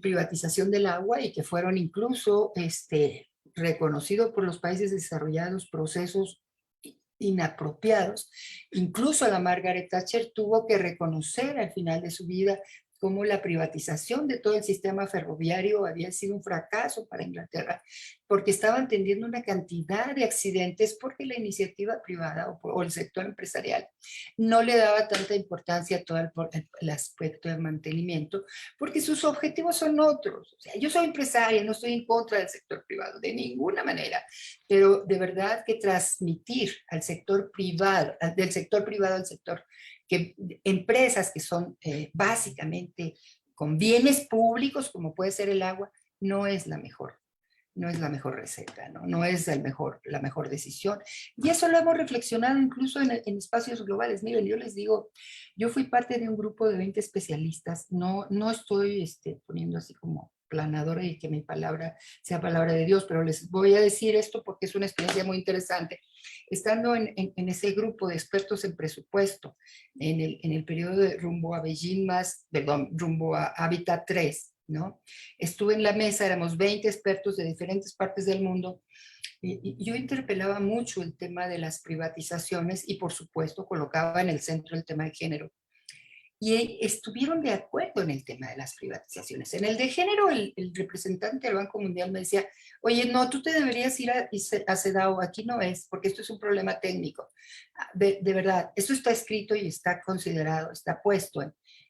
privatización del agua y que fueron incluso reconocidos por los países desarrollados procesos inapropiados. Incluso la Margaret Thatcher tuvo que reconocer al final de su vida cómo la privatización de todo el sistema ferroviario había sido un fracaso para Inglaterra, porque estaban teniendo una cantidad de accidentes porque la iniciativa privada o el sector empresarial no le daba tanta importancia a todo el aspecto de mantenimiento, porque sus objetivos son otros. O sea, yo soy empresaria, no estoy en contra del sector privado, de ninguna manera, pero de verdad que transmitir al sector privado, del sector privado al sector que empresas que son básicamente con bienes públicos, como puede ser el agua, no es la mejor receta, no es la mejor decisión. Y eso lo hemos reflexionado incluso en espacios globales. Miren, yo les digo, yo fui parte de un grupo de 20 especialistas, no estoy poniendo así como planadora y que mi palabra sea palabra de Dios, pero les voy a decir esto porque es una experiencia muy interesante. Estando en ese grupo de expertos en presupuesto, en el periodo de rumbo a Beijing rumbo a Hábitat 3, ¿no? Estuve en la mesa, éramos 20 expertos de diferentes partes del mundo, y yo interpelaba mucho el tema de las privatizaciones y por supuesto colocaba en el centro el tema de género. Y estuvieron de acuerdo en el tema de las privatizaciones. En el de género, el representante del Banco Mundial me decía, oye, no, tú te deberías ir a CEDAW, aquí no es, porque esto es un problema técnico. De verdad, esto está escrito y está considerado, está puesto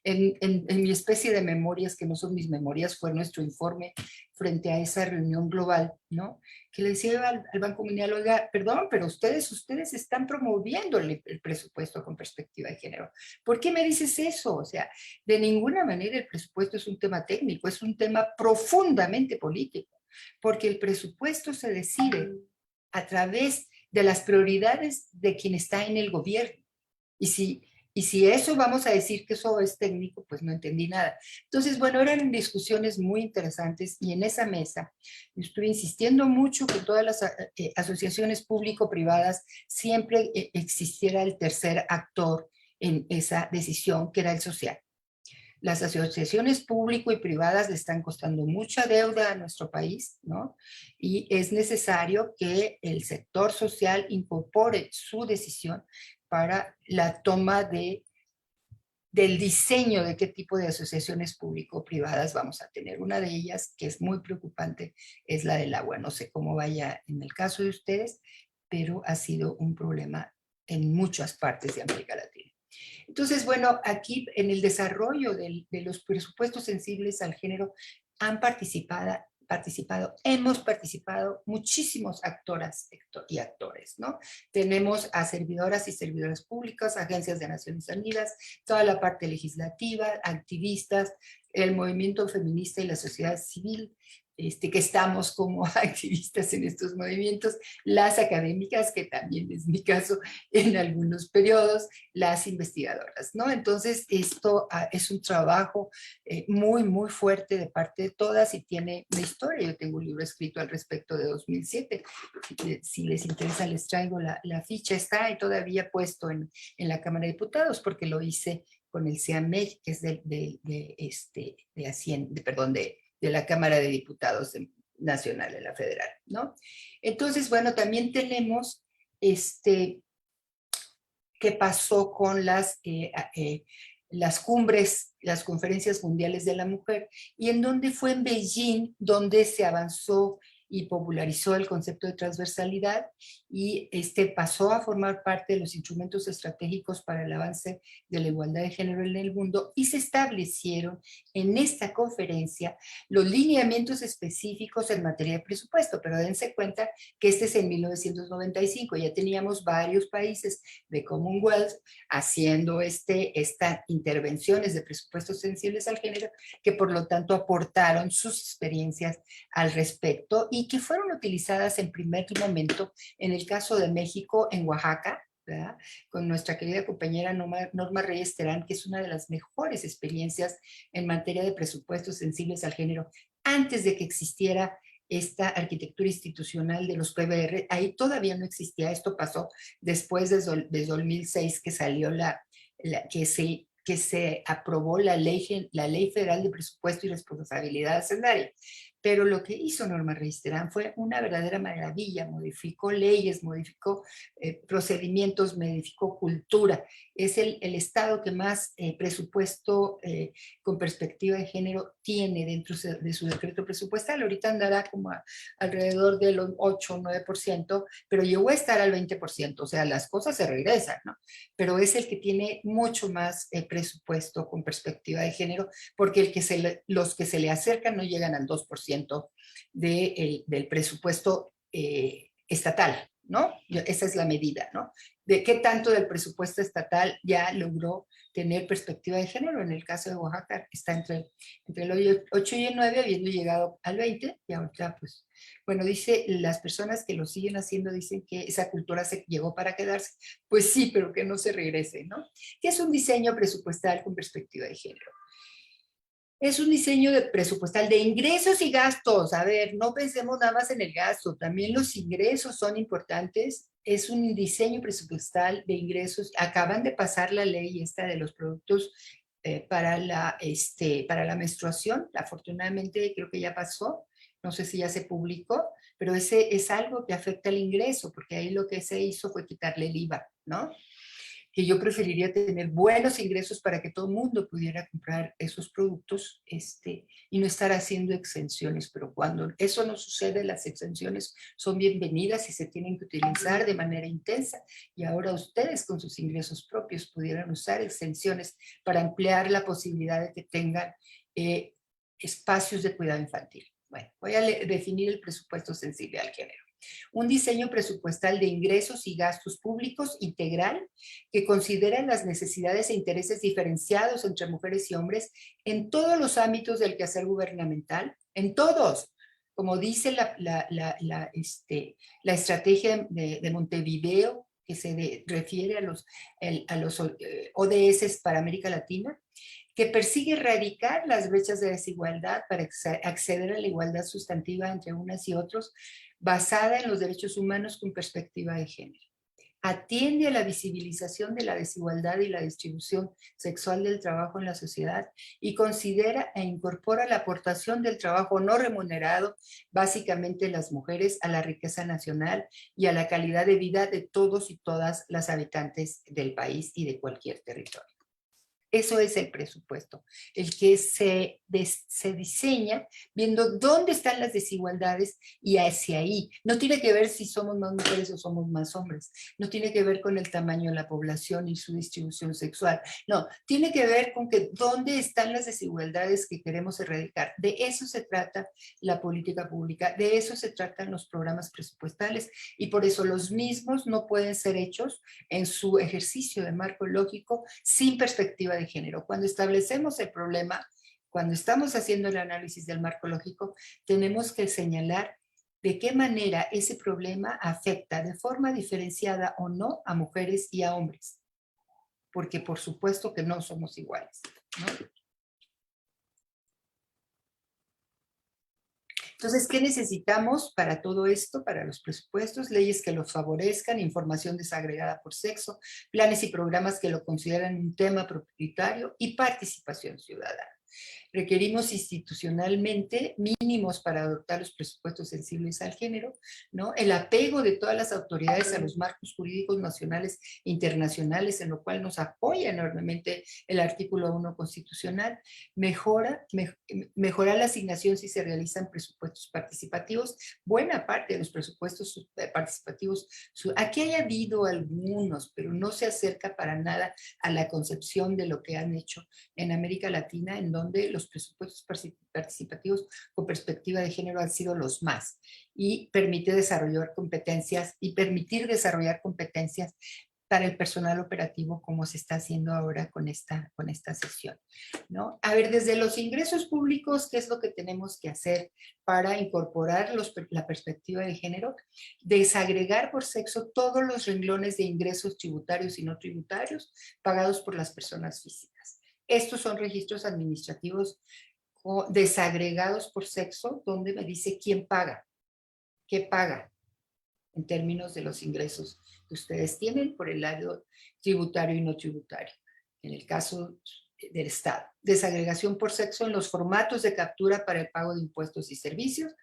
en mi especie de memorias, que no son mis memorias, fue nuestro informe frente a esa reunión global, ¿no? Que le decía al Banco Mundial, oiga, perdón, pero ustedes están promoviendo el presupuesto con perspectiva de género. ¿Por qué me dices eso? O sea, de ninguna manera el presupuesto es un tema técnico, es un tema profundamente político, porque el presupuesto se decide a través de las prioridades de quien está en el gobierno. Y si eso vamos a decir que eso es técnico, pues no entendí nada. Entonces, bueno, eran discusiones muy interesantes y en esa mesa yo estuve insistiendo mucho que todas las asociaciones público-privadas siempre existiera el tercer actor en esa decisión, que era el social. Las asociaciones público y privadas le están costando mucha deuda a nuestro país, ¿no? Y es necesario que el sector social incorpore su decisión para la toma del diseño de qué tipo de asociaciones público-privadas vamos a tener. Una de ellas, que es muy preocupante, es la del agua. No sé cómo vaya en el caso de ustedes, pero ha sido un problema en muchas partes de América Latina. Entonces, bueno, aquí en el desarrollo de los presupuestos sensibles al género hemos participado muchísimos actoras y actores, ¿no? Tenemos a servidoras y servidoras públicas, agencias de Naciones Unidas, toda la parte legislativa, activistas, el movimiento feminista y la sociedad civil, que estamos como activistas en estos movimientos, las académicas, que también es mi caso en algunos periodos, las investigadoras, ¿no? Entonces, esto es un trabajo muy, muy fuerte de parte de todas y tiene una historia. Yo tengo un libro escrito al respecto de 2007. Si les interesa, les traigo la ficha. Está ahí todavía puesto en la Cámara de Diputados porque lo hice con el CEAMEG, que es de la Cámara de Diputados Nacional, de la Federal, ¿no? Entonces, bueno, también tenemos qué pasó con las cumbres, las conferencias mundiales de la mujer, y en donde fue en Beijing donde se avanzó y popularizó el concepto de transversalidad y pasó a formar parte de los instrumentos estratégicos para el avance de la igualdad de género en el mundo, y se establecieron en esta conferencia los lineamientos específicos en materia de presupuesto, pero dense cuenta que este es en 1995, ya teníamos varios países de Commonwealth haciendo estas intervenciones de presupuestos sensibles al género, que por lo tanto aportaron sus experiencias al respecto y que fueron utilizadas en primer momento en el caso de México, en Oaxaca, ¿verdad? Con nuestra querida compañera Norma Reyes Terán, que es una de las mejores experiencias en materia de presupuestos sensibles al género, antes de que existiera esta arquitectura institucional de los PBR. Ahí todavía no existía, esto pasó después de 2006, que salió que se aprobó la ley federal de presupuesto y responsabilidad hacendaria. Pero lo que hizo Norma Reyes Terán fue una verdadera maravilla, modificó leyes, modificó procedimientos, modificó cultura. Es el estado que más presupuesto con perspectiva de género tiene dentro de su decreto presupuestal. Ahorita andará como alrededor del 8 o 9%, pero llegó a estar al 20%, o sea, las cosas se regresan, ¿no? Pero es el que tiene mucho más presupuesto con perspectiva de género, porque los que se le acercan no llegan al 2% del presupuesto estatal, ¿no? Esa es la medida, ¿no? De qué tanto del presupuesto estatal ya logró tener perspectiva de género. En el caso de Oaxaca está entre el 8 y el 9, habiendo llegado al 20, y ahorita pues, bueno, las personas que lo siguen haciendo dicen que esa cultura se llegó para quedarse. Pues sí, pero que no se regrese, ¿no? ¿Qué es un diseño presupuestal con perspectiva de género? Es un diseño presupuestal de ingresos y gastos. A ver, no pensemos nada más en el gasto, también los ingresos son importantes. Es un diseño presupuestal de ingresos. Acaban de pasar la ley esta de los productos para la menstruación. Afortunadamente creo que ya pasó. No sé si ya se publicó, pero ese es algo que afecta el ingreso, porque ahí lo que se hizo fue quitarle el IVA, ¿no? que yo preferiría tener buenos ingresos para que todo el mundo pudiera comprar esos productos y no estar haciendo exenciones. Pero cuando eso no sucede, las exenciones son bienvenidas y se tienen que utilizar de manera intensa. Y ahora ustedes con sus ingresos propios pudieran usar exenciones para ampliar la posibilidad de que tengan espacios de cuidado infantil. Bueno, voy a definir el presupuesto sensible al género. Un diseño presupuestal de ingresos y gastos públicos integral que considera las necesidades e intereses diferenciados entre mujeres y hombres en todos los ámbitos del quehacer gubernamental, en todos, como dice la estrategia de Montevideo, que se refiere a los ODS para América Latina, que persigue erradicar las brechas de desigualdad para acceder a la igualdad sustantiva entre unas y otros, basada en los derechos humanos con perspectiva de género. Atiende a la visibilización de la desigualdad y la distribución sexual del trabajo en la sociedad y considera e incorpora la aportación del trabajo no remunerado, básicamente las mujeres, a la riqueza nacional y a la calidad de vida de todos y todas las habitantes del país y de cualquier territorio. Eso es el presupuesto, el que se diseña viendo dónde están las desigualdades y hacia ahí. No tiene que ver si somos más mujeres o somos más hombres. No tiene que ver con el tamaño de la población y su distribución sexual. No, tiene que ver con que dónde están las desigualdades que queremos erradicar. De eso se trata la política pública, de eso se tratan los programas presupuestales y por eso los mismos no pueden ser hechos en su ejercicio de marco lógico sin perspectiva de género. Cuando establecemos el problema, cuando estamos haciendo el análisis del marco lógico, tenemos que señalar de qué manera ese problema afecta de forma diferenciada o no a mujeres y a hombres. Porque por supuesto que no somos iguales, ¿no? Entonces, ¿qué necesitamos para todo esto, para los presupuestos? Leyes que los favorezcan, información desagregada por sexo, planes y programas que lo consideran un tema prioritario y participación ciudadana. Requerimos institucionalmente mínimos para adoptar los presupuestos sensibles al género, ¿no? El apego de todas las autoridades a los marcos jurídicos nacionales e internacionales, en lo cual nos apoya enormemente el artículo 1 constitucional, mejorar la asignación si se realizan presupuestos participativos. Buena parte de los presupuestos participativos, aquí hay habido algunos, pero no se acerca para nada a la concepción de lo que han hecho en América Latina, en donde los presupuestos participativos con perspectiva de género han sido los más y permitir desarrollar competencias para el personal operativo como se está haciendo ahora con esta sesión, ¿no? A ver, desde los ingresos públicos, ¿qué es lo que tenemos que hacer para incorporar la perspectiva de género? Desagregar por sexo todos los renglones de ingresos tributarios y no tributarios pagados por las personas físicas. Estos son registros administrativos desagregados por sexo, donde me dice quién paga, qué paga, en términos de los ingresos que ustedes tienen por el lado tributario y no tributario. En el caso del Estado. Desagregación por sexo en los formatos de captura para el pago de impuestos y servicios.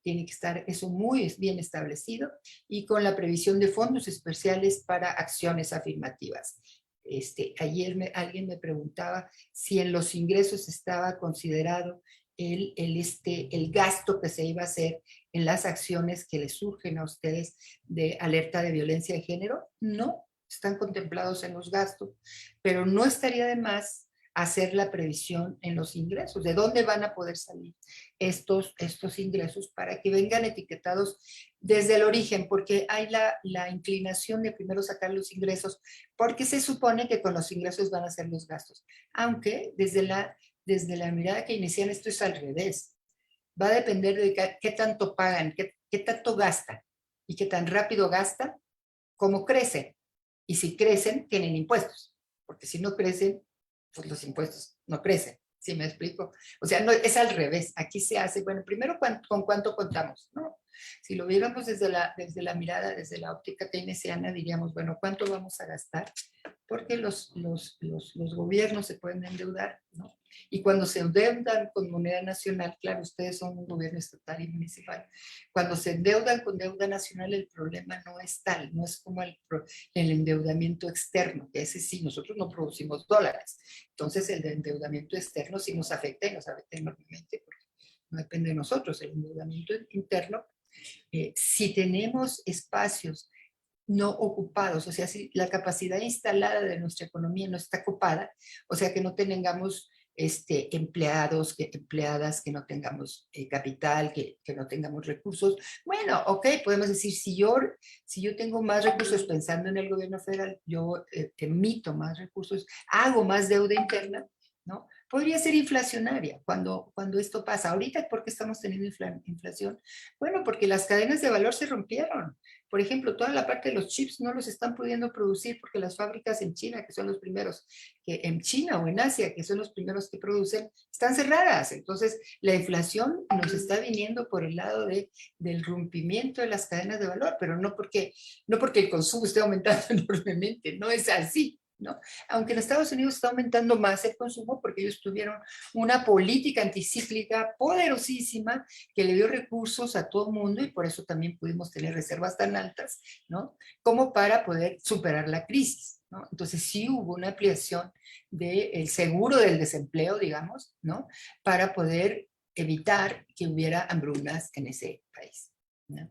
Tiene que estar eso muy bien establecido y con la previsión de fondos especiales para acciones afirmativas. Ayer alguien me preguntaba si en los ingresos estaba considerado el gasto que se iba a hacer en las acciones que les surgen a ustedes de alerta de violencia de género. No, están contemplados en los gastos, pero no estaría de más hacer la previsión en los ingresos, de dónde van a poder salir estos ingresos para que vengan etiquetados desde el origen, porque hay la inclinación de primero sacar los ingresos, porque se supone que con los ingresos van a ser los gastos, aunque desde la mirada keynesiana esto es al revés. Va a depender de qué tanto pagan, qué tanto gastan y qué tan rápido gastan, cómo crecen. Y si crecen, tienen impuestos, porque si no crecen, pues los impuestos no crecen. ¿Sí me explico? O sea, no, es al revés. Aquí se hace, bueno, primero con cuánto contamos, ¿no? Si lo viéramos desde la mirada, desde la óptica keynesiana, diríamos, bueno, ¿cuánto vamos a gastar? Porque los gobiernos se pueden endeudar, ¿no? Y cuando se endeudan con moneda nacional, claro, ustedes son un gobierno estatal y municipal, cuando se endeudan con deuda nacional, el problema no es tal, no es como el endeudamiento externo, que ese sí, nosotros no producimos dólares. Entonces el endeudamiento externo sí nos afecta y nos afecta enormemente, porque no depende de nosotros. El endeudamiento interno, si tenemos espacios no ocupados, o sea, si la capacidad instalada de nuestra economía no está ocupada, o sea, que no tengamos empleados, empleadas, que no tengamos capital, que no tengamos recursos. Bueno, ok, podemos decir, si yo tengo más recursos pensando en el gobierno federal, yo emito más recursos, hago más deuda interna, ¿no? Podría ser inflacionaria cuando esto pasa. Ahorita, ¿por qué estamos teniendo inflación? Bueno, porque las cadenas de valor se rompieron. Por ejemplo, toda la parte de los chips no los están pudiendo producir porque las fábricas en China, que son los primeros, que en China o en Asia, que son los primeros que producen, están cerradas. Entonces, la inflación nos está viniendo por el lado del rompimiento de las cadenas de valor, pero no porque el consumo esté aumentando enormemente, no es así, ¿no? Aunque en Estados Unidos está aumentando más el consumo porque ellos tuvieron una política anticíclica poderosísima que le dio recursos a todo el mundo y por eso también pudimos tener reservas tan altas, ¿no? Como para poder superar la crisis, ¿no? Entonces sí hubo una ampliación del seguro del desempleo, digamos, ¿no? Para poder evitar que hubiera hambrunas en ese país, ¿no?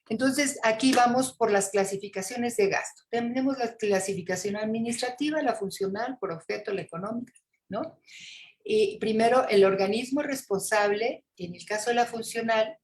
Entonces, aquí vamos por las clasificaciones de gasto. Tenemos la clasificación administrativa, la funcional, por objeto, la económica, ¿no? Y primero, el organismo responsable, en el caso de la funcional,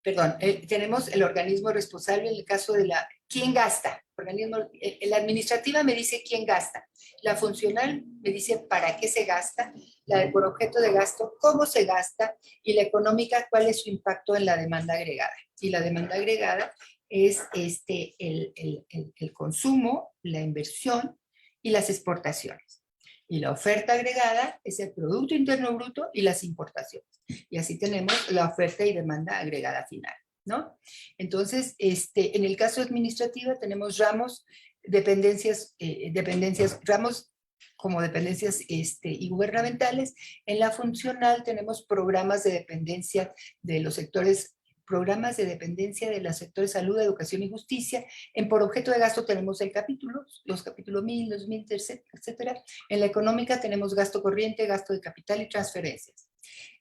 perdón, tenemos el organismo responsable en el caso de ¿quién gasta? La administrativa me dice quién gasta. La funcional me dice para qué se gasta. La de por objeto de gasto, cómo se gasta. Y la económica, cuál es su impacto en la demanda agregada. Y la demanda agregada es el consumo, la inversión y las exportaciones. Y la oferta agregada es el Producto Interno Bruto y las importaciones. Y así tenemos la oferta y demanda agregada final, ¿no? Entonces, en el caso administrativo tenemos ramos, ramos como dependencias y gubernamentales. En la funcional tenemos programas de dependencia de los sectores, programas de dependencia de los sectores salud, educación y justicia. En por objeto de gasto tenemos los capítulos 1000, 2000, etcétera. En la económica tenemos gasto corriente, gasto de capital y transferencias.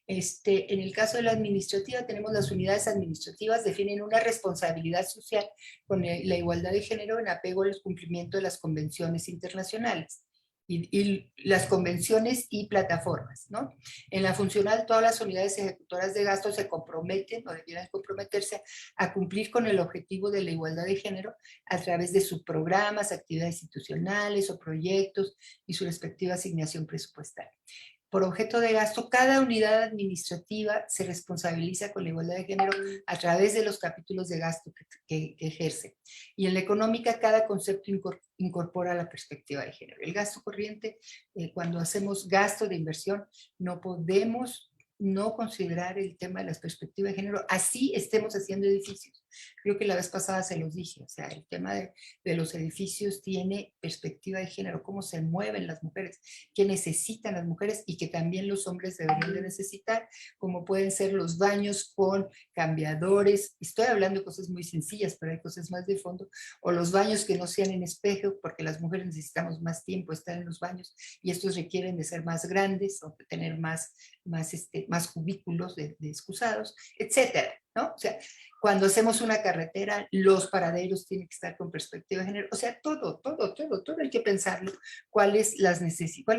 En el caso de la administrativa tenemos las unidades administrativas definen una responsabilidad social con la igualdad de género en apego al cumplimiento de las convenciones internacionales y las convenciones y plataformas, ¿no? En la funcional todas las unidades ejecutoras de gasto se comprometen o debieran comprometerse a cumplir con el objetivo de la igualdad de género a través de sus programas, actividades institucionales o proyectos y su respectiva asignación presupuestal. Por objeto de gasto, cada unidad administrativa se responsabiliza con la igualdad de género a través de los capítulos de gasto que ejerce. Y en la económica, cada concepto incorpora la perspectiva de género. El gasto corriente, cuando hacemos gasto de inversión, no podemos no considerar el tema de las perspectivas de género, así estemos haciendo edificios. Creo que la vez pasada se los dije, o sea, el tema de los edificios tiene perspectiva de género, cómo se mueven las mujeres, qué necesitan las mujeres y que también los hombres deberían de necesitar, como pueden ser los baños con cambiadores. Estoy hablando de cosas muy sencillas, pero hay cosas más de fondo, o los baños que no sean en espejo, porque las mujeres necesitamos más tiempo estar en los baños y estos requieren de ser más grandes o tener más cubículos de excusados, etcétera, ¿no? O sea, cuando hacemos una carretera, los paraderos tienen que estar con perspectiva de género, o sea, todo hay que pensarlo, cuáles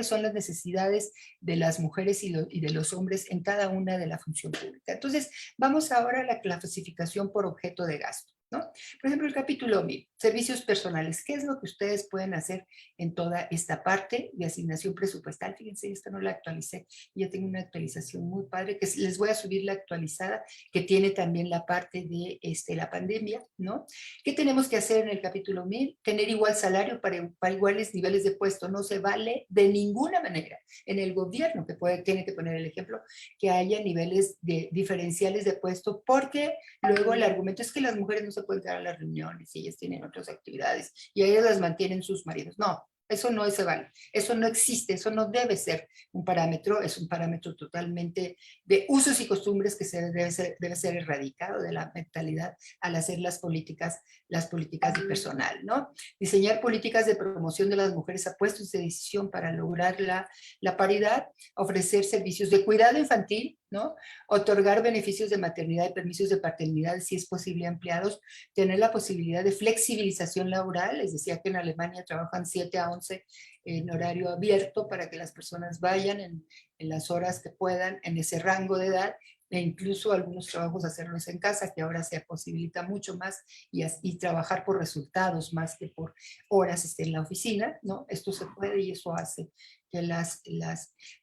son las necesidades de las mujeres y de los hombres en cada una de la función pública. Entonces, vamos ahora a la clasificación por objeto de gasto, ¿no? Por ejemplo, el capítulo 1000, servicios personales. ¿Qué es lo que ustedes pueden hacer en toda esta parte de asignación presupuestal? Fíjense, esta no la actualicé, ya tengo una actualización muy padre, que les voy a subir la actualizada, que tiene también la parte de la pandemia, ¿no? ¿Qué tenemos que hacer en el capítulo 1000? Tener igual salario para iguales niveles de puesto. No se vale de ninguna manera en el gobierno, tiene que poner el ejemplo, que haya niveles diferenciales de puesto, porque luego el argumento es que las mujeres no se pueden quedar a las reuniones y ellas tienen otras actividades y a ellas las mantienen sus maridos. No, eso no se vale, eso no existe, eso no debe ser un parámetro, es un parámetro totalmente de usos y costumbres que debe ser erradicado de la mentalidad al hacer las políticas de personal, ¿no? Diseñar políticas de promoción de las mujeres a puestos de decisión para lograr la paridad, ofrecer servicios de cuidado infantil, ¿no? Otorgar beneficios de maternidad y permisos de paternidad, si es posible, ampliados, tener la posibilidad de flexibilización laboral, les decía que en Alemania trabajan 7 a 11 en horario abierto para que las personas vayan en las horas que puedan, en ese rango de edad, e incluso algunos trabajos hacerlos en casa, que ahora se posibilita mucho más, y trabajar por resultados más que por horas en la oficina, ¿no? Esto se puede y eso hace que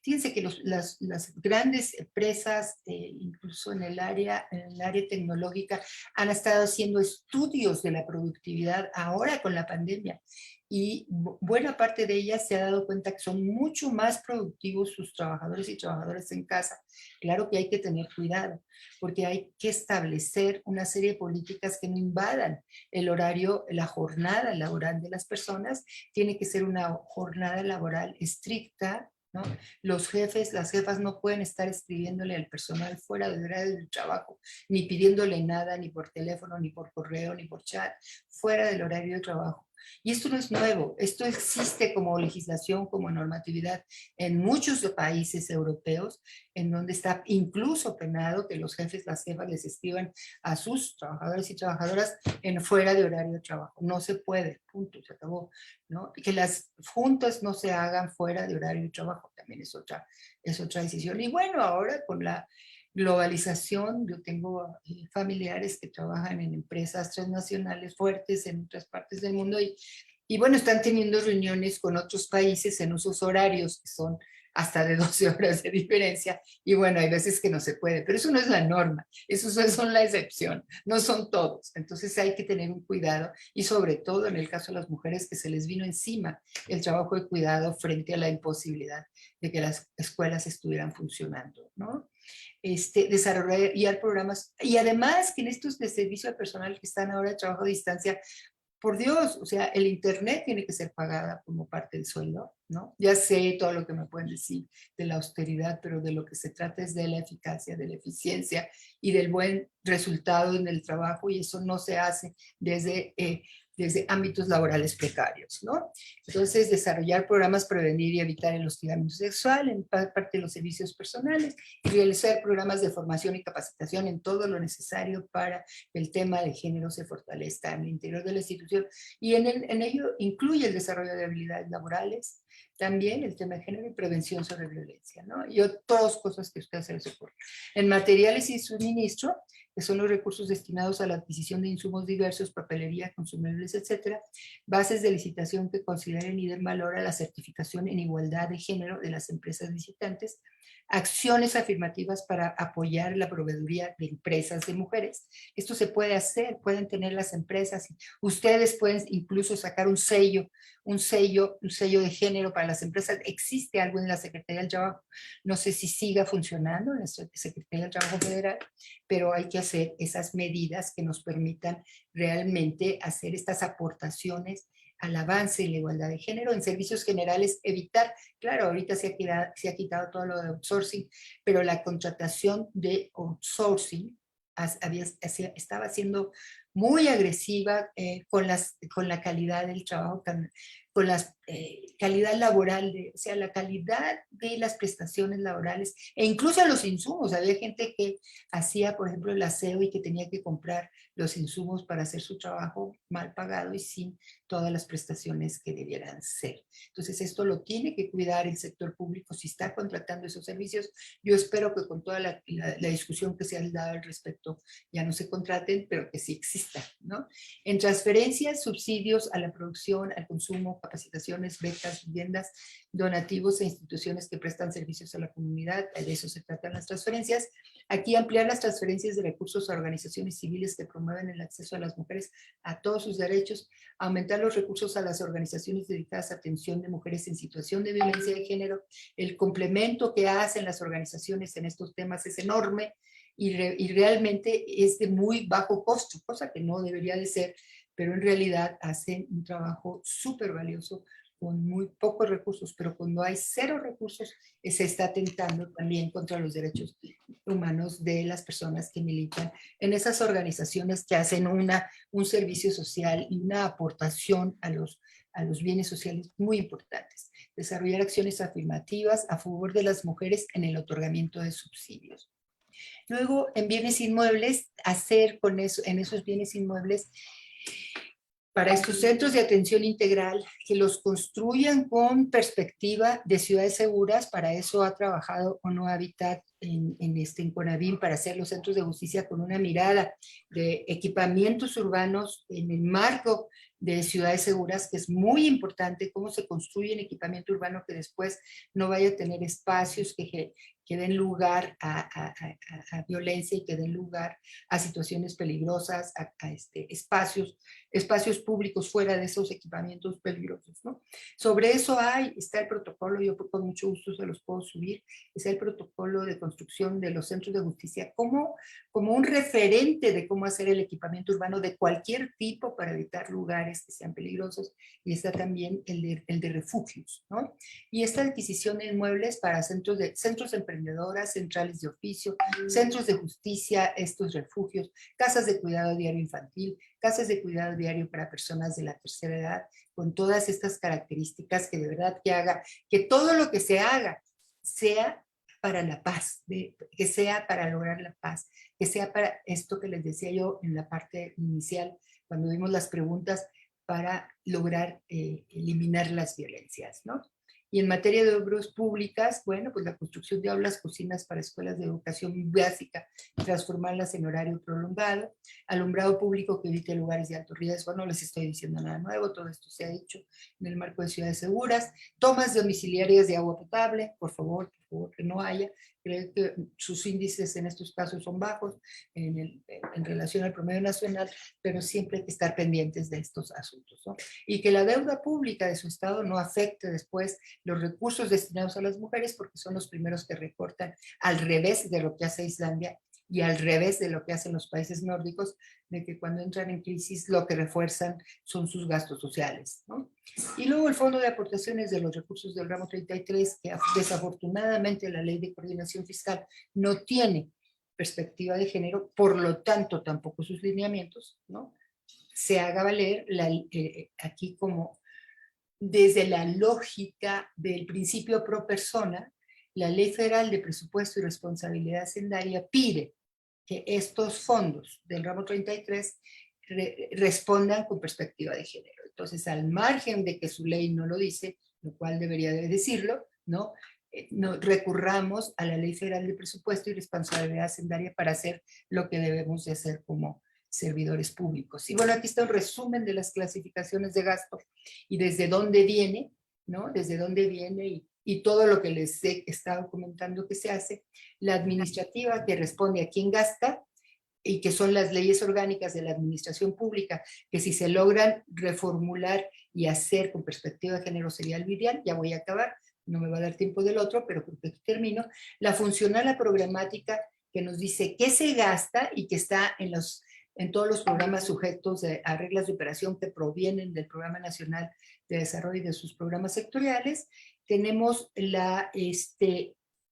fíjense que las grandes empresas, incluso en el área tecnológica, han estado haciendo estudios de la productividad ahora con la pandemia, y buena parte de ellas se ha dado cuenta que son mucho más productivos sus trabajadores y trabajadoras en casa. Claro que hay que tener cuidado, porque hay que establecer una serie de políticas que no invadan el horario, la jornada laboral de las personas. Tiene que ser una jornada laboral estricta, ¿no? Los jefes, las jefas no pueden estar escribiéndole al personal fuera del horario del trabajo, ni pidiéndole nada, ni por teléfono, ni por correo, ni por chat, fuera del horario de trabajo. Y esto no es nuevo, esto existe como legislación, como normatividad en muchos países europeos, en donde está incluso penado que los jefes, las jefas les escriban a sus trabajadores y trabajadoras en fuera de horario de trabajo. No se puede, punto, se acabó, ¿no? Que las juntas no se hagan fuera de horario de trabajo también es otra decisión. Y bueno, ahora con la globalización, yo tengo familiares que trabajan en empresas transnacionales fuertes en otras partes del mundo, y bueno, están teniendo reuniones con otros países en usos horarios que son hasta de 12 horas de diferencia, y bueno, hay veces que no se puede, pero eso no es la norma, eso son la excepción, no son todos. Entonces hay que tener un cuidado, y sobre todo en el caso de las mujeres, que se les vino encima el trabajo de cuidado frente a la imposibilidad de que las escuelas estuvieran funcionando, ¿no? Desarrollar programas, y además que en estos de servicio al personal que están ahora de trabajo a distancia, por Dios, o sea, el internet tiene que ser pagada como parte del sueldo, ¿no? Ya sé todo lo que me pueden decir de la austeridad, pero de lo que se trata es de la eficacia, de la eficiencia y del buen resultado en el trabajo, y eso no se hace desde ámbitos laborales precarios, ¿no? Entonces, desarrollar programas, prevenir y evitar el hostigamiento sexual en parte de los servicios personales, y realizar programas de formación y capacitación en todo lo necesario para que el tema de género se fortalezca en el interior de la institución, y en ello incluye el desarrollo de habilidades laborales, también el tema de género y prevención sobre violencia, ¿no? Y otras cosas que a ustedes se les ocurren. En materiales y suministro, que son los recursos destinados a la adquisición de insumos diversos, papelería, consumibles, etcétera, bases de licitación que consideren y den valor a la certificación en igualdad de género de las empresas licitantes, acciones afirmativas para apoyar la proveeduría de empresas de mujeres. Esto se puede hacer, pueden tener las empresas, ustedes pueden incluso sacar un sello de género para las empresas. Existe algo en la Secretaría del Trabajo, no sé si siga funcionando en la Secretaría del Trabajo Federal, pero hay que hacer esas medidas que nos permitan realmente hacer estas aportaciones al avance en la igualdad de género. En servicios generales, evitar, claro, ahorita se ha quitado todo lo de outsourcing, pero la contratación de outsourcing estaba siendo muy agresiva con la calidad del trabajo, con la calidad laboral, o sea, la calidad de las prestaciones laborales, e incluso los insumos. Había gente que hacía, por ejemplo, el aseo y que tenía que comprar los insumos para hacer su trabajo mal pagado y sin todas las prestaciones que debieran ser. Entonces, esto lo tiene que cuidar el sector público si está contratando esos servicios. Yo espero que con toda la discusión que se ha dado al respecto ya no se contraten, pero que sí exista, ¿no? En transferencias, subsidios a la producción, al consumo, capacitaciones, becas, viviendas, donativos a instituciones que prestan servicios a la comunidad, de eso se tratan las transferencias. Aquí ampliar las transferencias de recursos a organizaciones civiles que promueven el acceso a las mujeres a todos sus derechos, aumentar los recursos a las organizaciones dedicadas a atención de mujeres en situación de violencia de género. El complemento que hacen las organizaciones en estos temas es enorme, y realmente es de muy bajo costo, cosa que no debería de ser, pero en realidad hacen un trabajo súper valioso con muy pocos recursos, pero cuando hay cero recursos, se está atentando también contra los derechos humanos de las personas que militan en esas organizaciones que hacen un servicio social y una aportación a los bienes sociales muy importantes. Desarrollar acciones afirmativas a favor de las mujeres en el otorgamiento de subsidios. Luego, en bienes inmuebles, hacer con eso, en esos bienes inmuebles, para estos centros de atención integral, que los construyan con perspectiva de ciudades seguras. Para eso ha trabajado ONU Habitat en CONAVIM, para hacer los centros de justicia con una mirada de equipamientos urbanos en el marco de ciudades seguras, que es muy importante cómo se construye un equipamiento urbano que después no vaya a tener espacios que den lugar a violencia y que den lugar a situaciones peligrosas, a espacios públicos fuera de esos equipamientos peligrosos, ¿no? Sobre eso está el protocolo, yo con mucho gusto se los puedo subir, es el protocolo de construcción de los centros de justicia como un referente de cómo hacer el equipamiento urbano de cualquier tipo para evitar lugares que sean peligrosos, y está también el de refugios, ¿no? Y esta adquisición de inmuebles para centros emprendedoras, centrales de oficio, centros de justicia, estos refugios, casas de cuidado diario infantil, casas de cuidado diario para personas de la tercera edad, con todas estas características, que de verdad que haga, que todo lo que se haga sea para la paz, que sea para lograr la paz, que sea para esto que les decía yo en la parte inicial, cuando vimos las preguntas, para lograr eliminar las violencias, ¿no? Y en materia de obras públicas, bueno, pues la construcción de aulas, cocinas para escuelas de educación básica, transformarlas en horario prolongado, alumbrado público que evite lugares de alto riesgo, no les estoy diciendo nada nuevo, todo esto se ha hecho en el marco de ciudades seguras, tomas domiciliarias de agua potable, por favor, que no haya. Creo que sus índices en estos casos son bajos en relación al promedio nacional, pero siempre hay que estar pendientes de estos asuntos, ¿no? Y que la deuda pública de su estado no afecte después los recursos destinados a las mujeres, porque son los primeros que recortan, al revés de lo que hace Islandia y al revés de lo que hacen los países nórdicos, de que cuando entran en crisis lo que refuerzan son sus gastos sociales, ¿no? Y luego el Fondo de Aportaciones de los Recursos del Ramo 33, que desafortunadamente la Ley de Coordinación Fiscal no tiene perspectiva de género, por lo tanto tampoco sus lineamientos, ¿no? Se haga valer aquí como desde la lógica del principio pro persona, la Ley Federal de Presupuesto y Responsabilidad Hacendaria pide que estos fondos del ramo 33 respondan con perspectiva de género. Entonces, al margen de que su ley no lo dice, lo cual debería de decirlo, ¿no? Recurramos a la Ley Federal de Presupuesto y Responsabilidad Hacendaria para hacer lo que debemos de hacer como servidores públicos. Y bueno, aquí está un resumen de las clasificaciones de gasto y desde dónde viene, ¿no? Desde dónde viene y todo lo que les he estado comentando que se hace. La administrativa, que responde a quién gasta, y que son las leyes orgánicas de la administración pública, que si se logran reformular y hacer con perspectiva de género sería el ideal. Ya voy a acabar, no me va a dar tiempo del otro, pero creo que termino. La funcional, la programática, que nos dice qué se gasta y que está en todos los programas sujetos a reglas de operación que provienen del Programa Nacional de Desarrollo y de sus programas sectoriales. Tenemos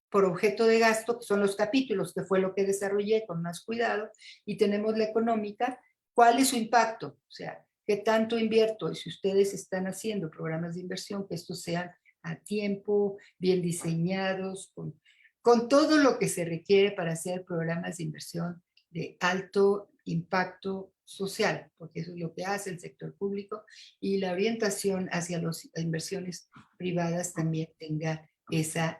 por objeto de gasto, que son los capítulos, que fue lo que desarrollé con más cuidado, y tenemos la económica, ¿cuál es su impacto? O sea, ¿qué tanto invierto? Y si ustedes están haciendo programas de inversión, que estos sean a tiempo, bien diseñados, con todo lo que se requiere para hacer programas de inversión de alto impacto social, porque eso es lo que hace el sector público, y la orientación hacia las inversiones privadas también tenga esas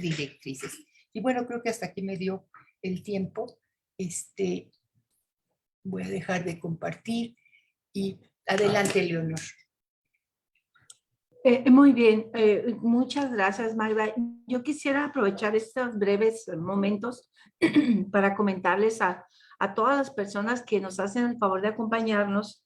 directrices. Y bueno, creo que hasta aquí me dio el tiempo. Voy a dejar de compartir y adelante, Leonor. Muy bien, muchas gracias, Magda. Yo quisiera aprovechar estos breves momentos para comentarles a todas las personas que nos hacen el favor de acompañarnos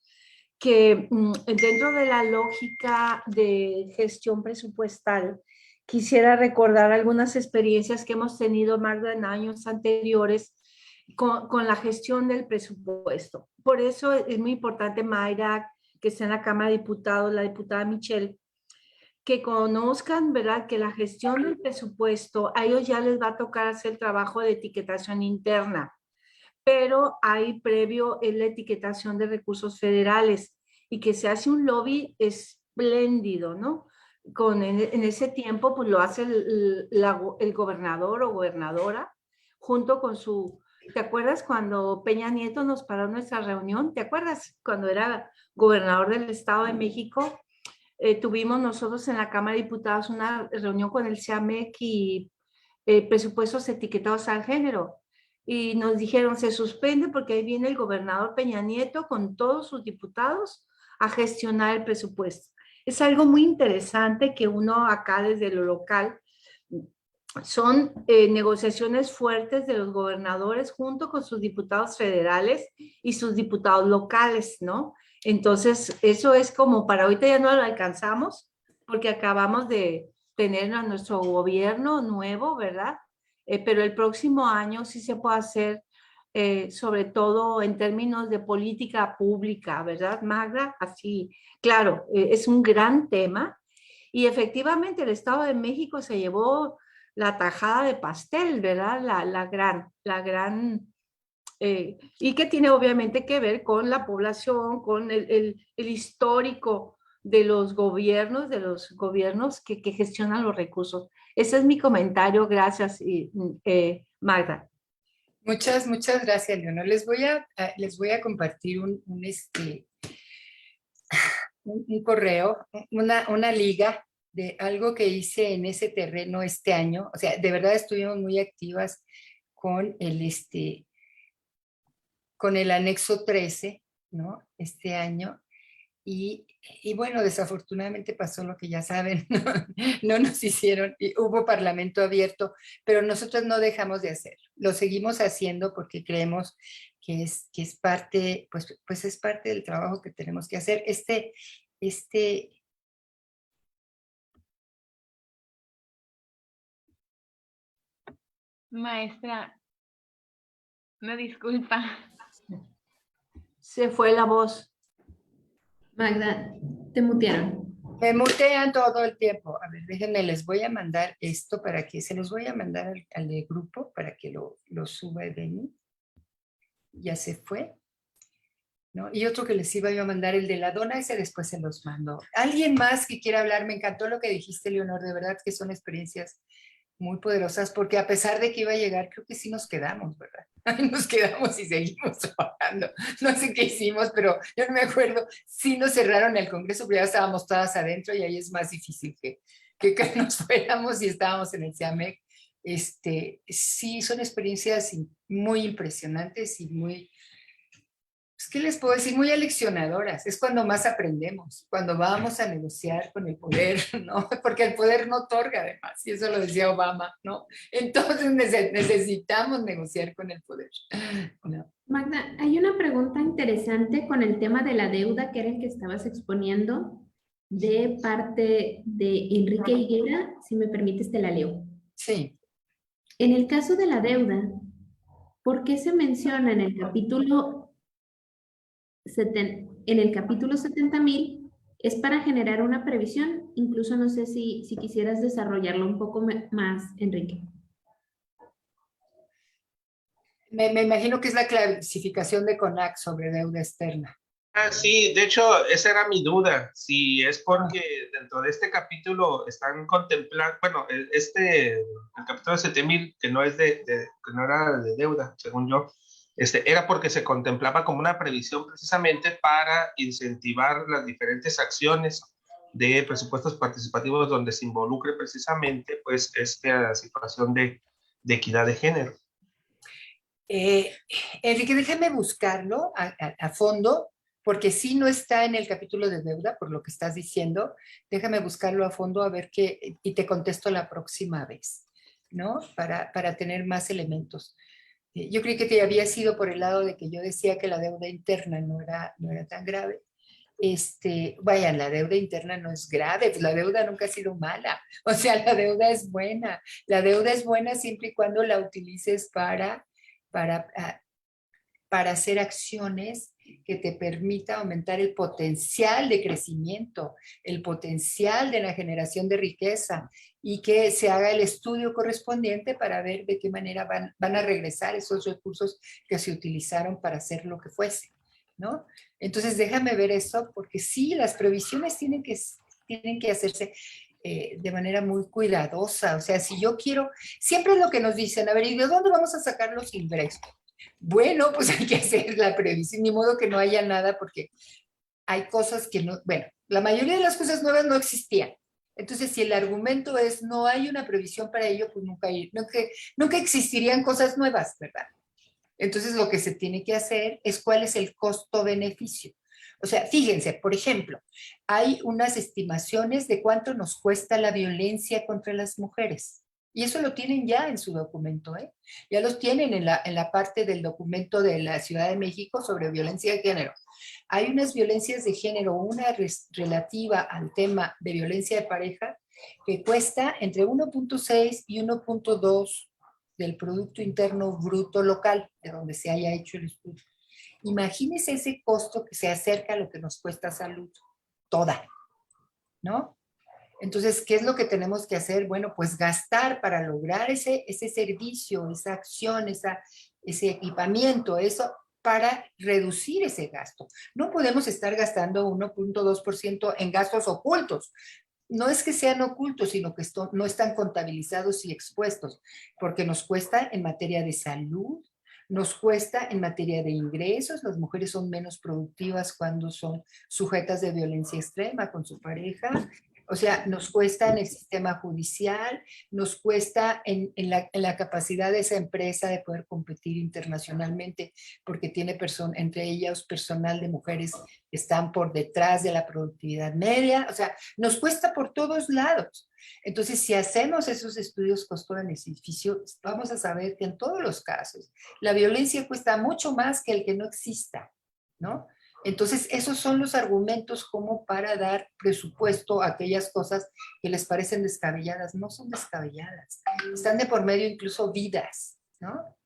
que dentro de la lógica de gestión presupuestal, quisiera recordar algunas experiencias que hemos tenido, Magda, en años anteriores con la gestión del presupuesto. Por eso es muy importante, Mayra, que está en la Cámara de Diputados, la diputada Michelle, que conozcan, ¿verdad? Que la gestión del presupuesto, a ellos ya les va a tocar hacer el trabajo de etiquetación interna, pero hay previo en la etiquetación de recursos federales y que se hace un lobby espléndido, ¿no? En ese tiempo, pues lo hace el gobernador o gobernadora junto con su... ¿Te acuerdas cuando Peña Nieto nos paró nuestra reunión? ¿Te acuerdas cuando era gobernador del Estado de México? Tuvimos nosotros en la Cámara de Diputados una reunión con el CEAMEC y presupuestos etiquetados al género. Y nos dijeron, se suspende porque ahí viene el gobernador Peña Nieto con todos sus diputados a gestionar el presupuesto. Es algo muy interesante que uno acá desde lo local, son negociaciones fuertes de los gobernadores junto con sus diputados federales y sus diputados locales, ¿no? Entonces, eso es como para ahorita ya no lo alcanzamos porque acabamos de tener a nuestro gobierno nuevo, ¿verdad? Pero el próximo año sí se puede hacer, sobre todo en términos de política pública, ¿verdad, Magda? Así, claro, es un gran tema y efectivamente el Estado de México se llevó la tajada de pastel, ¿verdad? La gran y que tiene obviamente que ver con la población, con el histórico de los gobiernos que gestionan los recursos. Ese es mi comentario. Gracias, Magda. Muchas gracias, Leonor. Les voy a compartir un correo, una liga de algo que hice en ese terreno este año. O sea, de verdad estuvimos muy activas con con el anexo 13, ¿no? Este año. Y bueno, desafortunadamente pasó lo que ya saben, ¿no? No nos hicieron, y hubo parlamento abierto, pero nosotros no dejamos de hacerlo. Lo seguimos haciendo porque creemos que es parte, pues es parte del trabajo que tenemos que hacer. Maestra, una disculpa. Se fue la voz. Magda, te mutearon. Me mutean todo el tiempo. A ver, déjenme, les voy a mandar esto para que, se los voy a mandar al de grupo para que lo suba Deni. Ya se fue, ¿no? Y otro que les iba yo a mandar, el de la dona, ese después se los mando. ¿Alguien más que quiera hablar? Me encantó lo que dijiste, Leonor, de verdad que son experiencias muy poderosas, porque a pesar de que iba a llegar, creo que sí nos quedamos, ¿verdad? Nos quedamos y seguimos trabajando. No sé qué hicimos, pero yo no me acuerdo. Sí nos cerraron el Congreso, pero ya estábamos todas adentro y ahí es más difícil que nos fuéramos y estábamos en el CEAMEC. Sí, son experiencias muy impresionantes y muy, pues, ¿qué les puedo decir? Muy aleccionadoras. Es cuando más aprendemos, cuando vamos a negociar con el poder, ¿no? Porque el poder no otorga, además, y eso lo decía Obama, ¿no? Entonces necesitamos negociar con el poder, ¿no? Magda, hay una pregunta interesante con el tema de la deuda, que era el que estabas exponiendo, de parte de Enrique Higuera. Si me permites, te la leo. Sí. En el caso de la deuda, ¿por qué se menciona en el capítulo 70,000? Es para generar una previsión. Incluso no sé si quisieras desarrollarlo un poco más, Enrique. Me imagino que es la clasificación de CONAC sobre deuda externa. Sí, de hecho, esa era mi duda, si es porque dentro de este capítulo están contemplando, bueno, el capítulo de 7,000, que no era de deuda, según yo, era porque se contemplaba como una previsión precisamente para incentivar las diferentes acciones de presupuestos participativos donde se involucre precisamente pues esta situación de equidad de género. Enrique, déjame buscarlo a fondo, porque sí no está en el capítulo de deuda, por lo que estás diciendo. Déjame buscarlo a fondo a ver qué, y te contesto la próxima vez, ¿no? Para tener más elementos. Yo creí que te había sido por el lado de que yo decía que la deuda interna no era tan grave. Vaya, la deuda interna no es grave, pues la deuda nunca ha sido mala. O sea, la deuda es buena. La deuda es buena siempre y cuando la utilices para para hacer acciones que te permita aumentar el potencial de crecimiento, el potencial de la generación de riqueza, y que se haga el estudio correspondiente para ver de qué manera van a regresar esos recursos que se utilizaron para hacer lo que fuese, ¿no? Entonces déjame ver eso, porque sí, las previsiones tienen que hacerse de manera muy cuidadosa. O sea, si yo quiero, siempre es lo que nos dicen, a ver, ¿y de dónde vamos a sacar los ingresos? Bueno, pues hay que hacer la previsión, ni modo que no haya nada, porque hay cosas que no, bueno, la mayoría de las cosas nuevas no existían. Entonces, si el argumento es no hay una previsión para ello, pues nunca existirían cosas nuevas, ¿verdad? Entonces, lo que se tiene que hacer es cuál es el costo-beneficio. O sea, fíjense, por ejemplo, hay unas estimaciones de cuánto nos cuesta la violencia contra las mujeres. Y eso lo tienen ya en su documento, ¿eh? Ya los tienen en la parte del documento de la Ciudad de México sobre violencia de género. Hay unas violencias de género, una relativa al tema de violencia de pareja, que cuesta entre 1.6 y 1.2 del Producto Interno Bruto local, de donde se haya hecho el estudio. Imagínense ese costo que se acerca a lo que nos cuesta salud, toda, ¿no? Entonces, ¿qué es lo que tenemos que hacer? Bueno, pues gastar para lograr ese servicio, esa acción, ese equipamiento, eso, para reducir ese gasto. No podemos estar gastando 1.2% en gastos ocultos. No es que sean ocultos, sino que no están contabilizados y expuestos, porque nos cuesta en materia de salud, nos cuesta en materia de ingresos. Las mujeres son menos productivas cuando son sujetas de violencia extrema con su pareja. O sea, nos cuesta en el sistema judicial, nos cuesta en la capacidad de esa empresa de poder competir internacionalmente, porque tiene entre ellas personal de mujeres que están por detrás de la productividad media. O sea, nos cuesta por todos lados. Entonces, si hacemos esos estudios costo-beneficio, vamos a saber que en todos los casos la violencia cuesta mucho más que el que no exista, ¿no? Entonces, esos son los argumentos como para dar presupuesto a aquellas cosas que les parecen descabelladas. No son descabelladas, están de por medio incluso vidas, ¿no?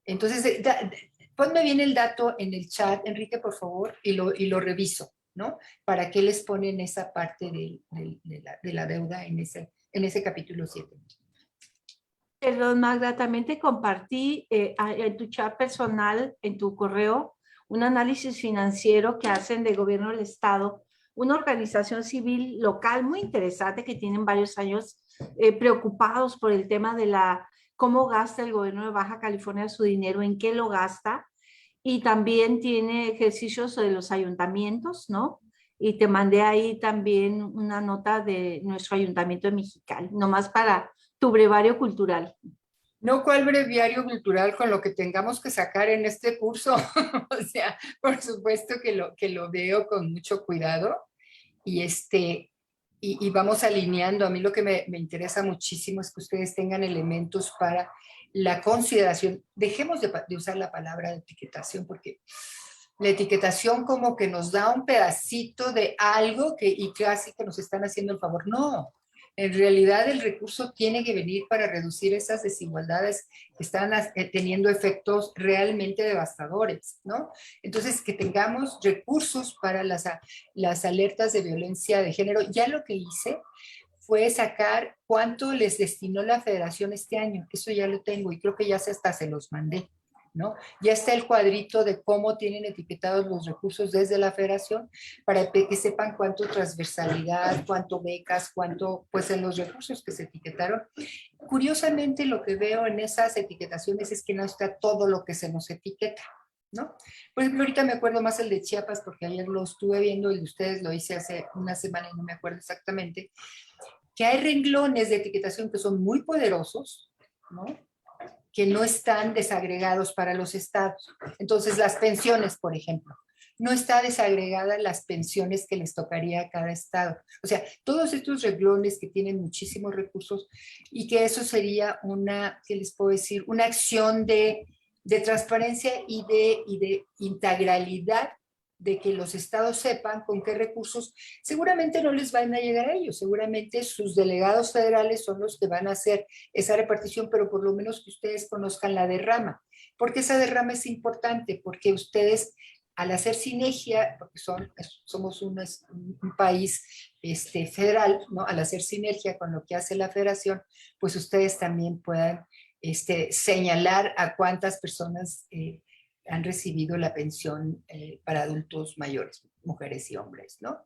Entonces, ponme bien el dato en el chat, Enrique, por favor, y lo reviso, ¿no? ¿Para qué les ponen esa parte de la deuda en ese capítulo 7? Perdón, Magda, también te compartí en tu chat personal, en tu correo, un análisis financiero que hacen de gobierno del Estado, una organización civil local muy interesante que tienen varios años preocupados por el tema de cómo gasta el gobierno de Baja California su dinero, en qué lo gasta, y también tiene ejercicios de los ayuntamientos, ¿no? Y te mandé ahí también una nota de nuestro ayuntamiento de Mexicali, nomás para tu brevario cultural. No, ¿cuál breviario cultural con lo que tengamos que sacar en este curso? O sea, por supuesto que lo veo con mucho cuidado y vamos alineando. A mí lo que me interesa muchísimo es que ustedes tengan elementos para la consideración. Dejemos de usar la palabra de etiquetación, porque la etiquetación como que nos da un pedacito de algo y casi que nos están haciendo el favor. No. En realidad el recurso tiene que venir para reducir esas desigualdades que están teniendo efectos realmente devastadores, ¿no? Entonces, que tengamos recursos para las alertas de violencia de género. Ya lo que hice fue sacar cuánto les destinó la federación este año. Eso ya lo tengo y creo que ya hasta se los mandé, ¿no? Ya está el cuadrito de cómo tienen etiquetados los recursos desde la federación para que sepan cuánto transversalidad, cuánto becas, cuánto, pues en los recursos que se etiquetaron. Curiosamente, lo que veo en esas etiquetaciones es que no está todo lo que se nos etiqueta, ¿no? Por ejemplo, ahorita me acuerdo más el de Chiapas porque ayer lo estuve viendo y ustedes lo hice hace una semana y no me acuerdo exactamente, que hay renglones de etiquetación que son muy poderosos, ¿no? Que no están desagregados para los estados. Entonces, las pensiones, por ejemplo, no está desagregada las pensiones que les tocaría a cada estado. O sea, todos estos renglones que tienen muchísimos recursos y que eso sería ¿qué les puedo decir? Una acción de transparencia y de integralidad de que los estados sepan con qué recursos, seguramente no les van a llegar a ellos, seguramente sus delegados federales son los que van a hacer esa repartición, pero por lo menos que ustedes conozcan la derrama, porque esa derrama es importante, porque ustedes al hacer sinergia, porque somos un país federal, ¿no? Al hacer sinergia con lo que hace la federación, pues ustedes también puedan señalar a cuántas personas han recibido la pensión para adultos mayores, mujeres y hombres, ¿no?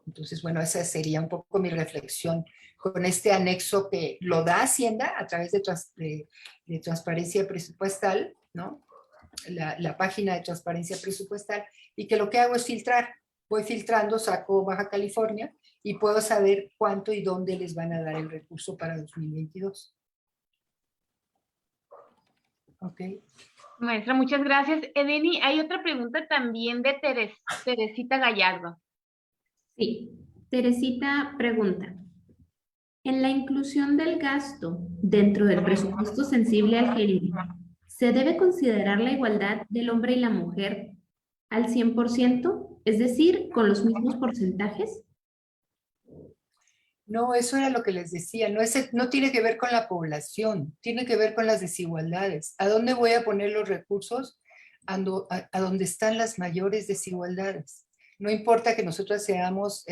Entonces, bueno, esa sería un poco mi reflexión con este anexo que lo da Hacienda a través de transparencia presupuestal, ¿no? La página de transparencia presupuestal, y que lo que hago es filtrar. Voy filtrando, saco Baja California y puedo saber cuánto y dónde les van a dar el recurso para 2022. Ok. Maestra, muchas gracias. Edeni, hay otra pregunta también de Teresita Gallardo. Sí, Teresita pregunta. En la inclusión del gasto dentro del presupuesto sensible al género, ¿se debe considerar la igualdad del hombre y la mujer al 100%? Es decir, con los mismos porcentajes. No, eso era lo que les decía, no tiene que ver con la población, tiene que ver con las desigualdades. ¿A dónde voy a poner los recursos? A donde están las mayores desigualdades. No importa que nosotros seamos,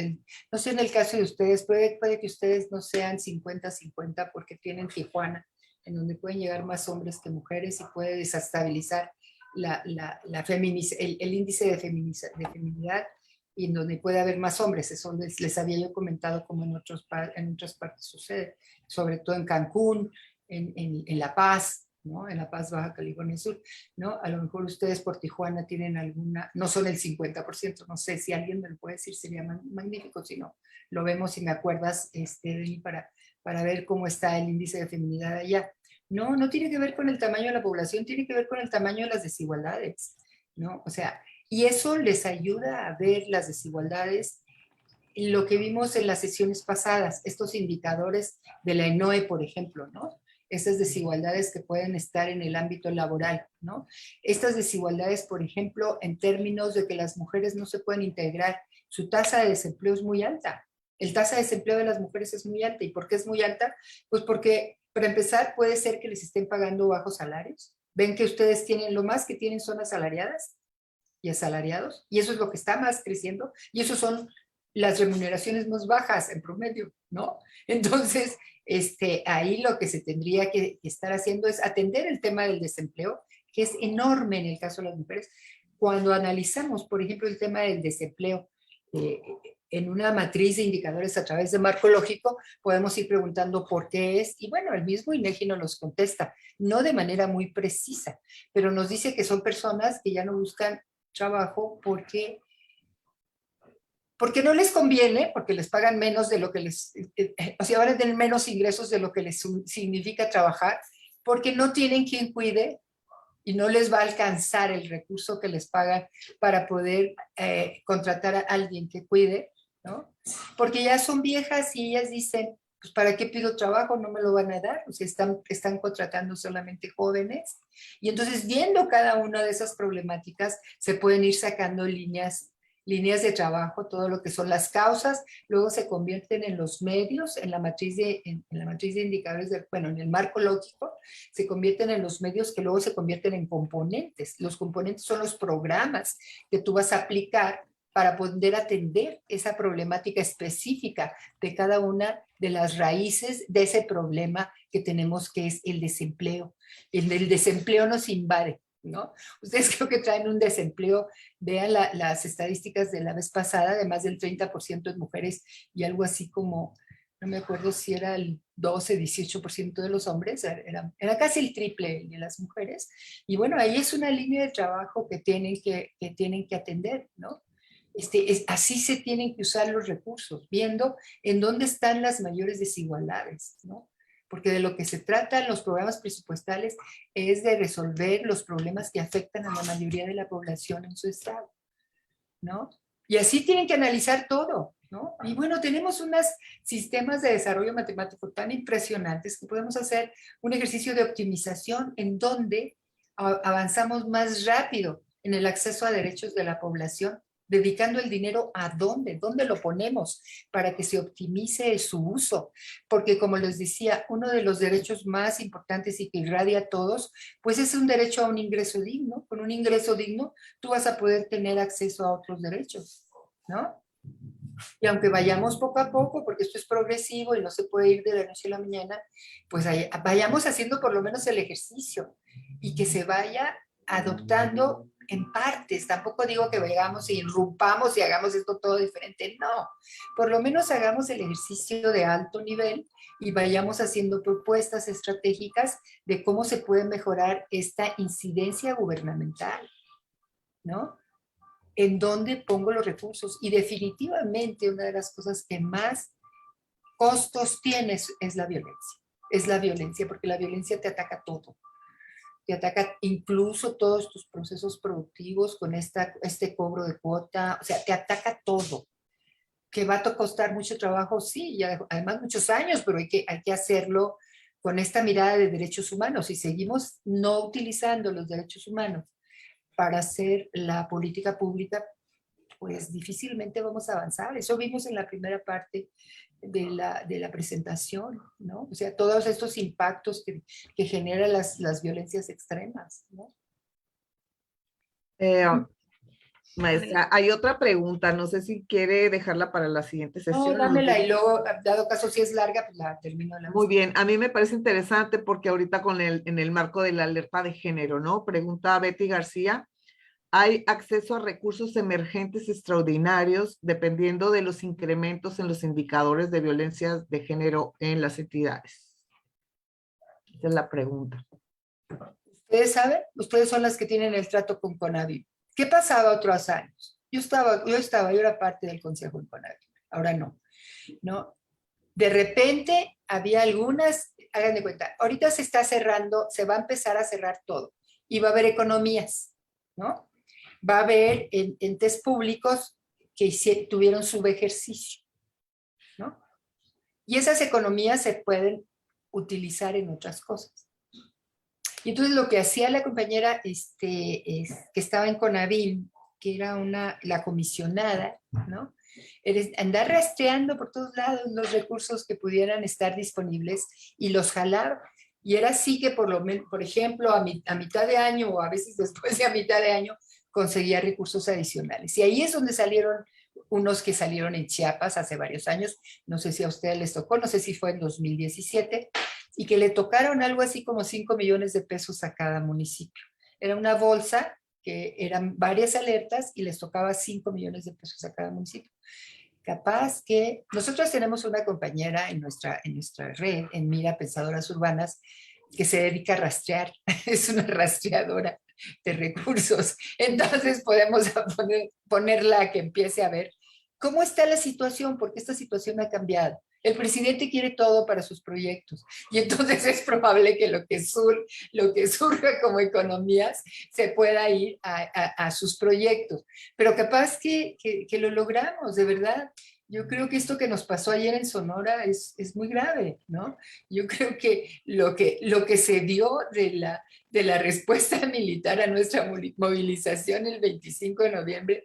no sé en el caso de ustedes, puede que ustedes no sean 50-50 porque tienen Tijuana, en donde pueden llegar más hombres que mujeres y puede desestabilizar el índice de feminidad, y en donde puede haber más hombres. Eso les había yo comentado como en otras partes sucede, sobre todo en Cancún, en La Paz, ¿no? En La Paz, Baja California Sur, ¿no? A lo mejor ustedes por Tijuana tienen alguna, no son el 50%, no sé si alguien me lo puede decir, sería magnífico, si no, lo vemos y me acuerdas para ver cómo está el índice de feminidad allá. No, no tiene que ver con el tamaño de la población, tiene que ver con el tamaño de las desigualdades, ¿no? O sea, y eso les ayuda a ver las desigualdades, lo que vimos en las sesiones pasadas, estos indicadores de la ENOE, por ejemplo, ¿no? Esas desigualdades que pueden estar en el ámbito laboral, ¿no? Estas desigualdades, por ejemplo, en términos de que las mujeres no se pueden integrar, su tasa de desempleo es muy alta. El tasa de desempleo de las mujeres es muy alta. ¿Y por qué es muy alta? Pues porque, para empezar, puede ser que les estén pagando bajos salarios. Ven que ustedes tienen, lo más que tienen son asalariadas y asalariados, y eso es lo que está más creciendo, y eso son las remuneraciones más bajas en promedio, ¿no? Entonces, ahí lo que se tendría que estar haciendo es atender el tema del desempleo, que es enorme en el caso de las mujeres. Cuando analizamos, por ejemplo, el tema del desempleo en una matriz de indicadores a través de marco lógico, podemos ir preguntando por qué es, y bueno, el mismo INEGI nos los contesta, no de manera muy precisa, pero nos dice que son personas que ya no buscan trabajo porque no les conviene, porque les pagan menos de lo que o sea, van a tener menos ingresos de lo que les significa trabajar, porque no tienen quien cuide y no les va a alcanzar el recurso que les pagan para poder contratar a alguien que cuide, ¿no? Porque ya son viejas y ellas dicen, pues ¿para qué pido trabajo? No me lo van a dar, o sea, están contratando solamente jóvenes. Y entonces, viendo cada una de esas problemáticas, se pueden ir sacando líneas de trabajo, todo lo que son las causas, luego se convierten en los medios, en la matriz de indicadores, en el marco lógico, se convierten en los medios que luego se convierten en componentes. Los componentes son los programas que tú vas a aplicar para poder atender esa problemática específica de cada una de las raíces de ese problema que tenemos, que es el desempleo. El desempleo nos invade, ¿no? Ustedes creo que traen un desempleo, vean las estadísticas de la vez pasada, de más del 30% en mujeres y algo así como, no me acuerdo si era el 12-18% de los hombres, era casi el triple de las mujeres. Y bueno, ahí es una línea de trabajo que tienen que atender, ¿no? Así se tienen que usar los recursos, viendo en dónde están las mayores desigualdades, ¿no? Porque de lo que se trata en los programas presupuestales es de resolver los problemas que afectan a la mayoría de la población en su estado, ¿no? Y así tienen que analizar todo, ¿no? Y bueno, tenemos unos sistemas de desarrollo matemático tan impresionantes que podemos hacer un ejercicio de optimización en donde avanzamos más rápido en el acceso a derechos de la población dedicando el dinero a dónde lo ponemos para que se optimice su uso. Porque como les decía, uno de los derechos más importantes y que irradia a todos, pues es un derecho a un ingreso digno. Con un ingreso digno, tú vas a poder tener acceso a otros derechos, ¿no? Y aunque vayamos poco a poco, porque esto es progresivo y no se puede ir de la noche a la mañana, pues vayamos haciendo por lo menos el ejercicio y que se vaya adoptando en partes. Tampoco digo que vayamos y irrumpamos y hagamos esto todo diferente, no. Por lo menos hagamos el ejercicio de alto nivel y vayamos haciendo propuestas estratégicas de cómo se puede mejorar esta incidencia gubernamental, ¿no? En dónde pongo los recursos. Y definitivamente una de las cosas que más costos tiene es la violencia. Es la violencia, porque la violencia te ataca todo. Te ataca incluso todos tus procesos productivos con este cobro de cuota. O sea, te ataca todo. Que va a costar mucho trabajo, sí, y además muchos años, pero hay que hacerlo con esta mirada de derechos humanos. Si seguimos no utilizando los derechos humanos para hacer la política pública, pues difícilmente vamos a avanzar. Eso vimos en la primera parte de la presentación, ¿no? O sea, todos estos impactos que generan las violencias extremas, ¿no? Maestra, hay otra pregunta, no sé si quiere dejarla para la siguiente No, sesión. dámela y luego, dado caso si es larga, pues la termino. Muy bien, a mí me parece interesante porque ahorita en el marco de la alerta de género, ¿no? Pregunta Betty García, ¿hay acceso a recursos emergentes extraordinarios dependiendo de los incrementos en los indicadores de violencia de género en las entidades? Esa es la pregunta. Ustedes saben, ustedes son las que tienen el trato con CONAVIM. ¿Qué pasaba otros años? Yo era parte del Consejo de CONAVIM, ahora no. De repente había algunas, hagan de cuenta, ahorita se está cerrando, se va a empezar a cerrar todo y va a haber economías, ¿no? Va a haber entes públicos que tuvieron subejercicio, ¿no? Y esas economías se pueden utilizar en otras cosas. Y entonces lo que hacía la compañera que estaba en CONAVIM, que era la comisionada, ¿no? Andar rastreando por todos lados los recursos que pudieran estar disponibles y los jalar. Y era así que por ejemplo, a mitad de año o a veces después de a mitad de año, conseguía recursos adicionales. Y ahí es donde salieron unos que salieron en Chiapas hace varios años, no sé si a ustedes les tocó, no sé si fue en 2017, y que le tocaron algo así como 5 millones de pesos a cada municipio. Era una bolsa que eran varias alertas y les tocaba 5 millones de pesos a cada municipio. Capaz que nosotros tenemos una compañera en nuestra red, en Mira Pensadoras Urbanas, que se dedica a rastrear, es una rastreadora de recursos. Entonces podemos ponerla a que empiece a ver cómo está la situación, porque esta situación ha cambiado. El presidente quiere todo para sus proyectos y entonces es probable que lo que surja como economías se pueda ir a sus proyectos. Pero capaz que lo logramos, de verdad. Yo creo que esto que nos pasó ayer en Sonora es muy grave, ¿no? Yo creo que lo que se dio de la respuesta militar a nuestra movilización el 25 de noviembre,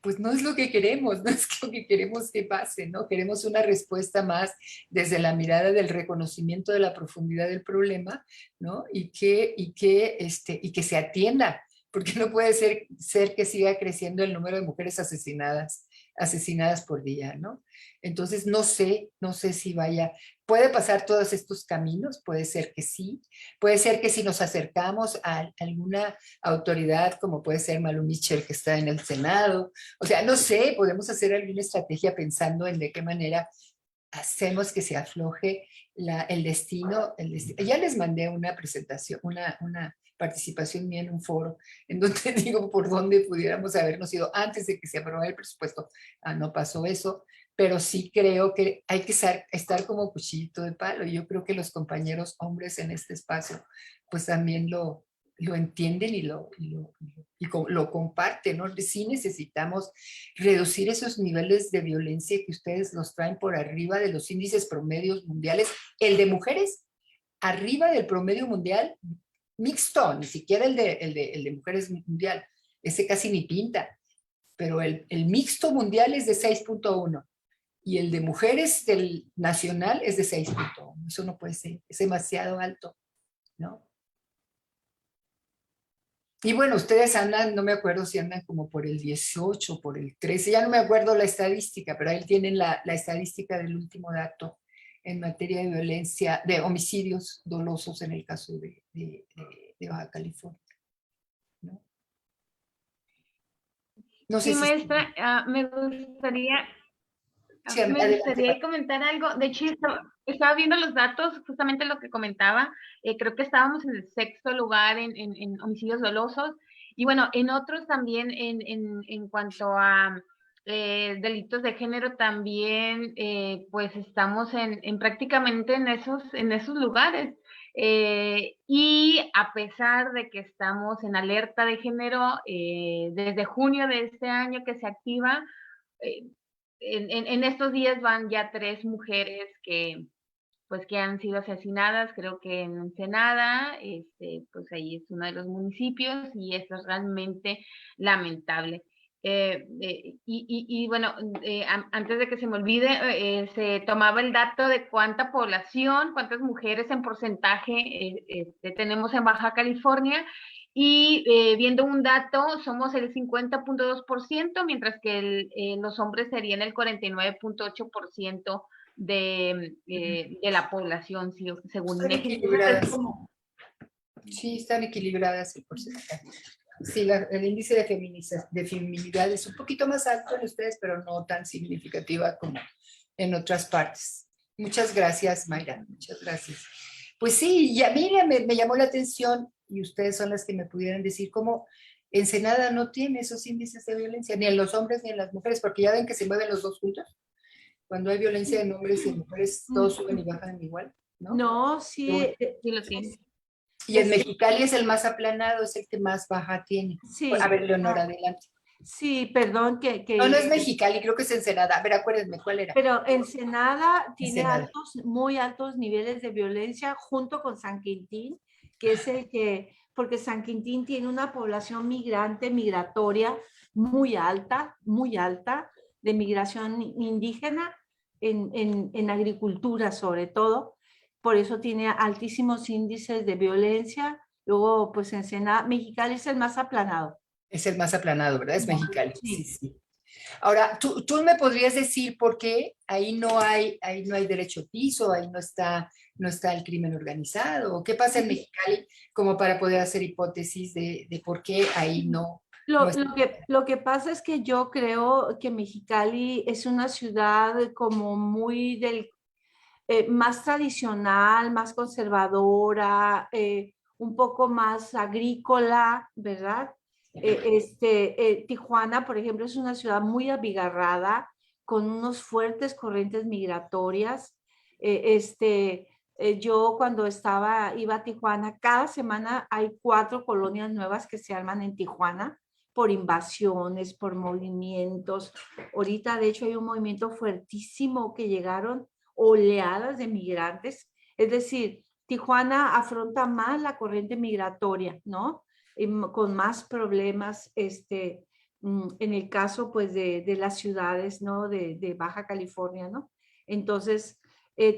pues no es lo que queremos, no es lo que queremos que pase, ¿no? Queremos una respuesta más desde la mirada del reconocimiento de la profundidad del problema, ¿no? Y que se atienda, porque no puede ser que siga creciendo el número de mujeres asesinadas por día, ¿no? Entonces, no sé si puede pasar todos estos caminos, puede ser que sí, puede ser que si nos acercamos a alguna autoridad, como puede ser Malu Mitchell, que está en el Senado, o sea, no sé, podemos hacer alguna estrategia pensando en de qué manera hacemos que se afloje el destino. Ya les mandé una presentación, una participación mía en un foro, en donde digo por dónde pudiéramos habernos ido antes de que se aprobara el presupuesto. No pasó eso, pero sí creo que hay que estar como cuchillito de palo. Y yo creo que los compañeros hombres en este espacio, pues también lo entienden y lo comparten, ¿no? Sí necesitamos reducir esos niveles de violencia que ustedes los traen por arriba de los índices promedios mundiales. El de mujeres, arriba del promedio mundial, mixto, ni siquiera el de mujeres mundial, ese casi ni pinta. pero el mixto mundial es de 6.1 y el de mujeres del nacional es de 6.1. Eso no puede ser, es demasiado alto, ¿no? Y bueno, ustedes andan, no me acuerdo si andan como por el 18, por el 13, ya no me acuerdo la estadística, pero ahí tienen la estadística del último dato en materia de violencia, de homicidios dolosos en el caso de Baja California, ¿no? No sé Sí, si... maestra, me gustaría Sí, me adelante. gustaría comentar algo. De hecho, estaba viendo los datos, justamente lo que comentaba. Creo que estábamos en el sexto lugar en homicidios dolosos. Y bueno, en otros también, en cuanto a delitos de género, también pues estamos en prácticamente en esos lugares. Y a pesar de que estamos en alerta de género, desde junio de este año que se activa, eh, en estos días van ya 3 mujeres pues que han sido asesinadas, creo que en Ensenada, pues ahí es uno de los municipios y esto es realmente lamentable. Y bueno, antes de que se me olvide, se tomaba el dato de cuánta población, cuántas mujeres en porcentaje tenemos en Baja California. Y viendo un dato, somos el 50.2%, mientras que los hombres serían el 49.8% de la población, sí, según Están INEGI. Entonces, equilibradas. Sí, están equilibradas el porcentaje. Sí, el índice de feminidad es un poquito más alto en ustedes, pero no tan significativa como en otras partes. Muchas gracias, Mayra. Muchas gracias. Pues sí, y a mí me llamó la atención, y ustedes son las que me pudieran decir cómo Ensenada no tiene esos índices de violencia, ni en los hombres ni en las mujeres, porque ya ven que se mueven los dos juntos. Cuando hay violencia en hombres y en mujeres, todos suben y bajan igual, ¿no? No, sí, sí lo tiene. Y en Mexicali es el más aplanado, es el que más baja tiene. sí, A ver, Leonora, adelante. sí, perdón No, no es Mexicali, creo que es Ensenada. A ver, acuérdenme, ¿cuál era? pero Ensenada tiene Ensenada. muy altos niveles de violencia junto con San Quintín, que es el que, porque San Quintín tiene una población migratoria muy alta, de migración indígena en agricultura sobre todo. Por eso tiene altísimos índices de violencia. Luego, pues Ensenada, Mexicali es el más aplanado. Es el más aplanado, ¿verdad? Es Mexicali. Sí, Sí. sí. Ahora, ¿tú me podrías decir por qué ahí no hay derecho a piso, ahí no está el crimen organizado? ¿O qué pasa en Mexicali como para poder hacer hipótesis de por qué ahí no está? Lo que pasa es que yo creo que Mexicali es una ciudad como muy más tradicional, más conservadora, un poco más agrícola, ¿verdad? Tijuana, por ejemplo, es una ciudad muy abigarrada, con unos fuertes corrientes migratorias. Yo cuando iba a Tijuana, cada semana hay 4 colonias nuevas que se arman en Tijuana por invasiones, por movimientos. Ahorita, de hecho, hay un movimiento fuertísimo que llegaron oleadas de migrantes. Es decir, Tijuana afronta más la corriente migratoria, ¿no? Con más problemas, en el caso, pues, de las ciudades, ¿no? De Baja California, ¿no? Entonces,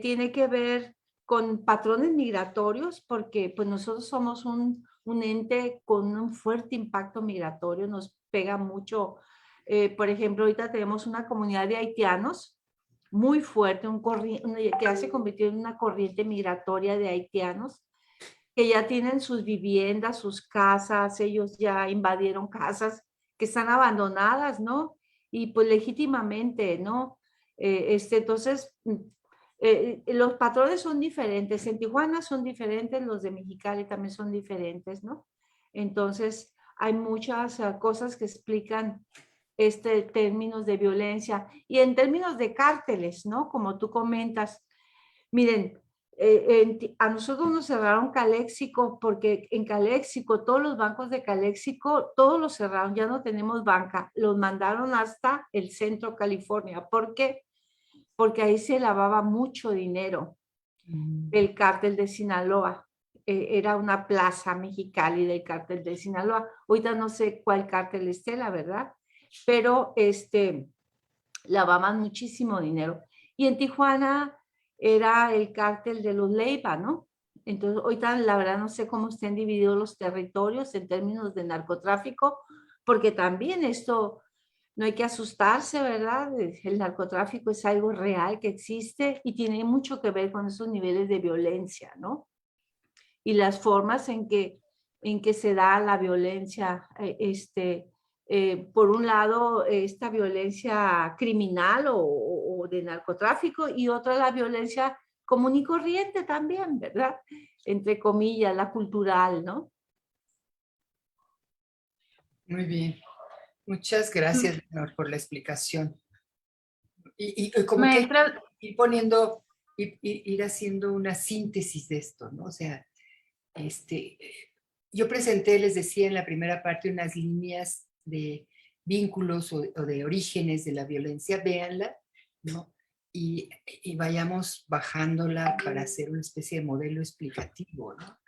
tiene que ver con patrones migratorios, porque, pues, nosotros somos un ente con un fuerte impacto migratorio, nos pega mucho. Por ejemplo, ahorita tenemos una comunidad de haitianos muy fuerte, que ya se convirtió en una corriente migratoria de haitianos, que ya tienen sus viviendas, sus casas, ellos ya invadieron casas que están abandonadas, ¿no? Y pues legítimamente, ¿no? Entonces, los patrones son diferentes. En Tijuana son diferentes, los de Mexicali también son diferentes, ¿no? Entonces, hay muchas cosas que explican términos de violencia y en términos de cárteles, ¿no? Como tú comentas. Miren, a nosotros nos cerraron Caléxico porque en Caléxico, todos los bancos de Caléxico, todos los cerraron, ya no tenemos banca, los mandaron hasta el centro California. ¿Por qué? Porque ahí se lavaba mucho dinero del cártel de Sinaloa. Era una plaza Mexicali del cártel de Sinaloa. Ahorita no sé cuál cártel esté, la verdad, pero lavaban muchísimo dinero. Y en Tijuana era el cártel de los Leiva, ¿no? Entonces, ahorita la verdad no sé cómo estén divididos los territorios en términos de narcotráfico, porque también esto no hay que asustarse, ¿verdad? El narcotráfico es algo real que existe y tiene mucho que ver con esos niveles de violencia, ¿no? Y las formas en que se da la violencia, por un lado, esta violencia criminal o de narcotráfico, y otra la violencia común y corriente también, ¿verdad? Entre comillas, la cultural, ¿no? Muy bien. Muchas gracias, Leonor, por la explicación. Y como que Maestra, ir poniendo, ir haciendo una síntesis de esto, ¿no? O sea, yo presenté, les decía en la primera parte, unas líneas de vínculos o de orígenes de la violencia, véanla, ¿no? Y vayamos bajándola para hacer una especie de modelo explicativo, ¿no?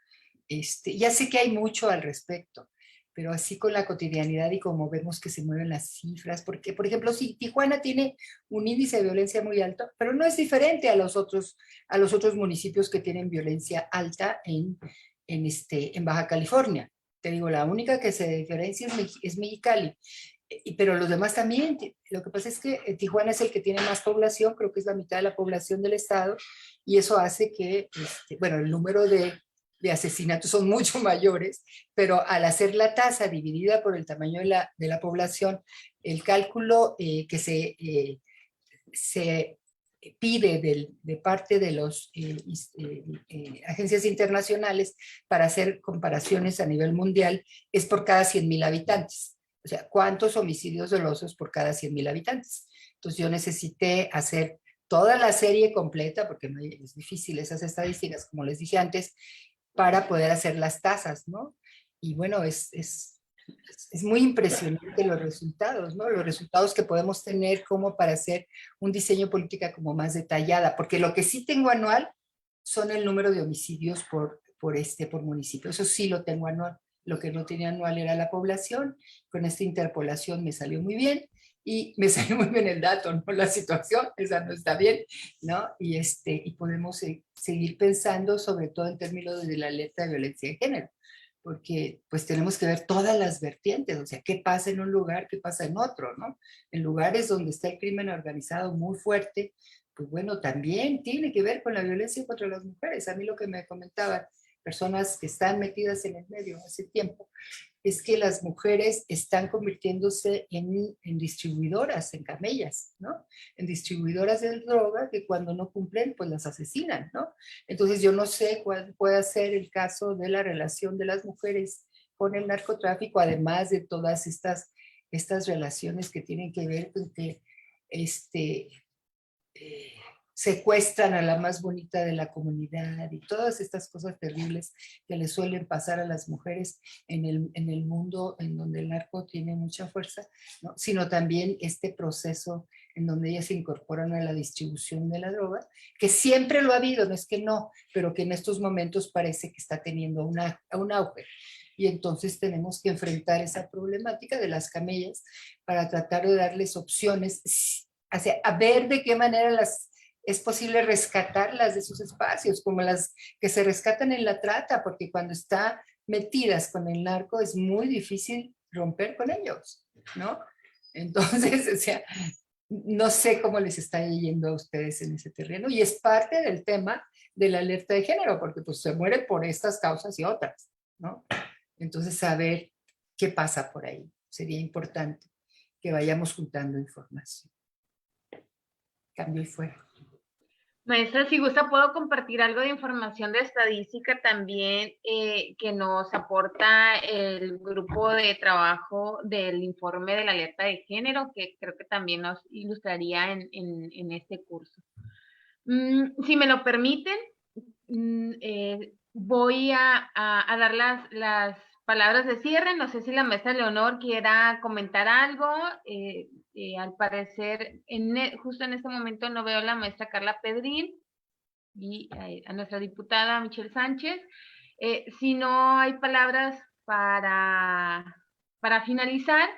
Ya sé que hay mucho al respecto, pero así con la cotidianidad y como vemos que se mueven las cifras, porque, por ejemplo, si Tijuana tiene un índice de violencia muy alto, pero no es diferente a los otros municipios que tienen violencia alta en Baja California. Te digo, la única que se diferencia es Mexicali, pero los demás también. Lo que pasa es que Tijuana es el que tiene más población, creo que es la mitad de la población del estado, y eso hace que, bueno, el número de asesinatos son mucho mayores, pero al hacer la tasa dividida por el tamaño de la población, el cálculo que se pide de parte de las agencias internacionales para hacer comparaciones a nivel mundial es por cada 100,000 habitantes. O sea, ¿cuántos homicidios dolosos por cada 100,000 habitantes? Entonces yo necesité hacer toda la serie completa, porque no es difícil esas estadísticas, como les dije antes, para poder hacer las tasas, ¿no? Y bueno, es muy impresionante los resultados, ¿no? Los resultados que podemos tener como para hacer un diseño política como más detallada, porque lo que sí tengo anual son el número de homicidios por municipio. Eso sí lo tengo anual. Lo que no tenía anual era la población. Con esta interpolación me salió muy bien y me salió muy bien el dato, no la situación, esa no está bien, ¿no? Y podemos seguir pensando sobre todo en términos de la alerta de violencia de género, porque pues tenemos que ver todas las vertientes, o sea, qué pasa en un lugar, qué pasa en otro, ¿no? En lugares donde está el crimen organizado muy fuerte, pues bueno, también tiene que ver con la violencia contra las mujeres. A mí lo que me comentaban personas que están metidas en el medio hace tiempo, es que las mujeres están convirtiéndose en distribuidoras, en camellas, ¿no? En distribuidoras de droga que cuando no cumplen, pues las asesinan, ¿no? Entonces yo no sé cuál puede ser el caso de la relación de las mujeres con el narcotráfico, además de todas estas relaciones que tienen que ver con que secuestran a la más bonita de la comunidad y todas estas cosas terribles que le suelen pasar a las mujeres en el mundo en donde el narco tiene mucha fuerza, ¿no? Sino también este proceso en donde ellas se incorporan a la distribución de la droga, que siempre lo ha habido, no es que no, pero que en estos momentos parece que está teniendo un auge. Y entonces tenemos que enfrentar esa problemática de las camellas para tratar de darles opciones, a ver de qué manera es posible rescatarlas de sus espacios, como las que se rescatan en la trata, porque cuando están metidas con el narco es muy difícil romper con ellos, ¿no? Entonces, o sea, no sé cómo les está yendo a ustedes en ese terreno, y es parte del tema de la alerta de género, porque pues se muere por estas causas y otras, ¿no? Entonces, saber qué pasa por ahí sería importante que vayamos juntando información. Cambio y fuera. maestra, si gusta, puedo compartir algo de información de estadística también que nos aporta el grupo de trabajo del informe de la alerta de género, que creo que también nos ilustraría en este curso. Si me lo permiten, voy a dar las palabras de cierre. No sé si la maestra Leonor quiera comentar algo. Al parecer, justo en este momento no veo a la maestra Carla Pedrín y a nuestra diputada Michelle Sánchez. Si no hay palabras para finalizar,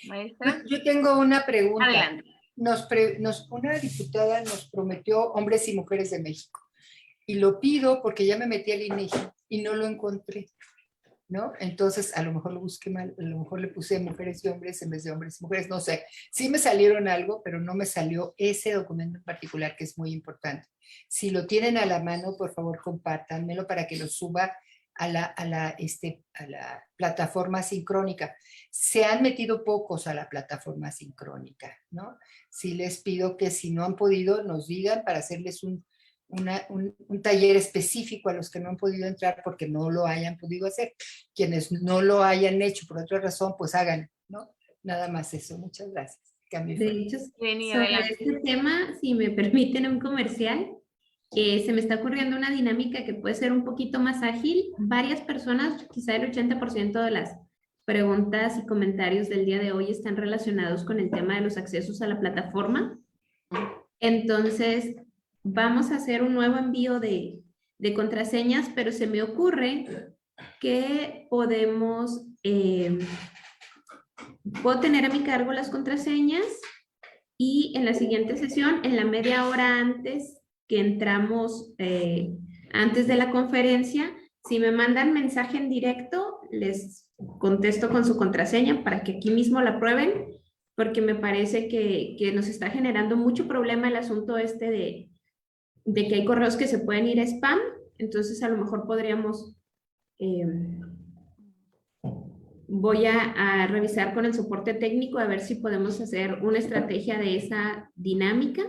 Maestra, Yo tengo una pregunta. adelante. Una diputada nos prometió hombres y mujeres de México. Y lo pido porque ya me metí al INEGI y no lo encontré, ¿no? Entonces, a lo mejor lo busqué mal, a lo mejor le puse mujeres y hombres en vez de hombres y mujeres, no sé. Sí me salieron algo, pero no me salió ese documento en particular que es muy importante. Si lo tienen a la mano, por favor, compártanmelo para que lo suba a la plataforma sincrónica. Se han metido pocos a la plataforma sincrónica, ¿no? Sí les pido que si no han podido, nos digan para hacerles un taller específico a los que no han podido entrar porque no lo hayan podido hacer. Quienes no lo hayan hecho por otra razón, pues hagan, ¿no? Nada más eso. Muchas gracias. Cambio De fuera. hecho, Jenny, sobre adelante. este tema, si me permiten un comercial, se me está ocurriendo una dinámica que puede ser un poquito más ágil. Varias personas, quizá el 80% de las preguntas y comentarios del día de hoy están relacionados con el tema de los accesos a la plataforma. Entonces, vamos a hacer un nuevo envío de contraseñas, pero se me ocurre que podemos, puedo tener a mi cargo las contraseñas y en la siguiente sesión, en la media hora antes que entramos, antes de la conferencia, si me mandan mensaje en directo, les contesto con su contraseña para que aquí mismo la prueben, porque me parece que nos está generando mucho problema el asunto de que hay correos que se pueden ir a spam, entonces a lo mejor podríamos, voy a revisar con el soporte técnico a ver si podemos hacer una estrategia de esa dinámica,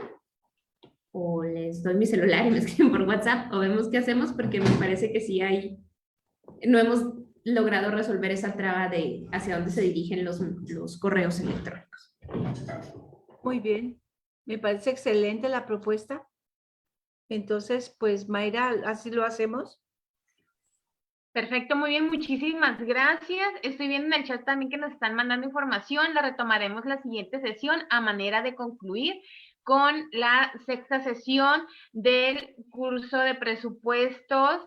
o les doy mi celular y me escriben por WhatsApp, o vemos qué hacemos, porque me parece que sí no hemos logrado resolver esa traba de hacia dónde se dirigen los correos electrónicos. Muy bien, me parece excelente la propuesta. Entonces, pues Mayra, así lo hacemos. Perfecto, muy bien, muchísimas gracias. Estoy viendo en el chat también que nos están mandando información. La retomaremos la siguiente sesión a manera de concluir con la sexta sesión del curso de presupuestos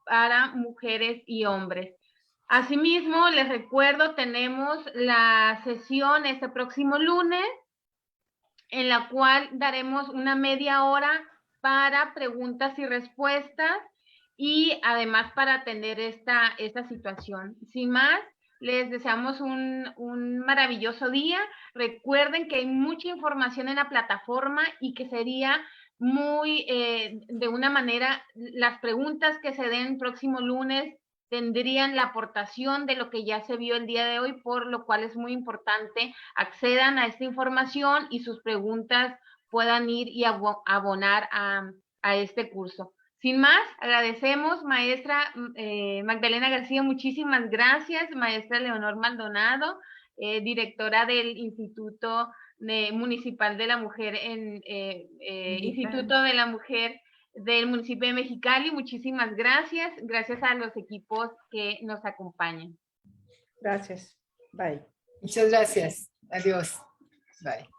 para mujeres y hombres. Asimismo, les recuerdo, tenemos la sesión este próximo lunes, en la cual daremos una media hora para preguntas y respuestas y además para atender esta situación. Sin más, les deseamos un maravilloso día. Recuerden que hay mucha información en la plataforma y que sería muy, de una manera, las preguntas que se den próximo lunes tendrían la aportación de lo que ya se vio el día de hoy, por lo cual es muy importante accedan a esta información y sus preguntas puedan ir y abonar a este curso. Sin más, agradecemos, maestra Magdalena García, muchísimas gracias, maestra Leonor Maldonado, directora del Instituto Municipal de la Mujer, Instituto de la Mujer del municipio de Mexicali, muchísimas gracias, gracias a los equipos que nos acompañan. Gracias. Bye. Muchas gracias. Adiós. Bye.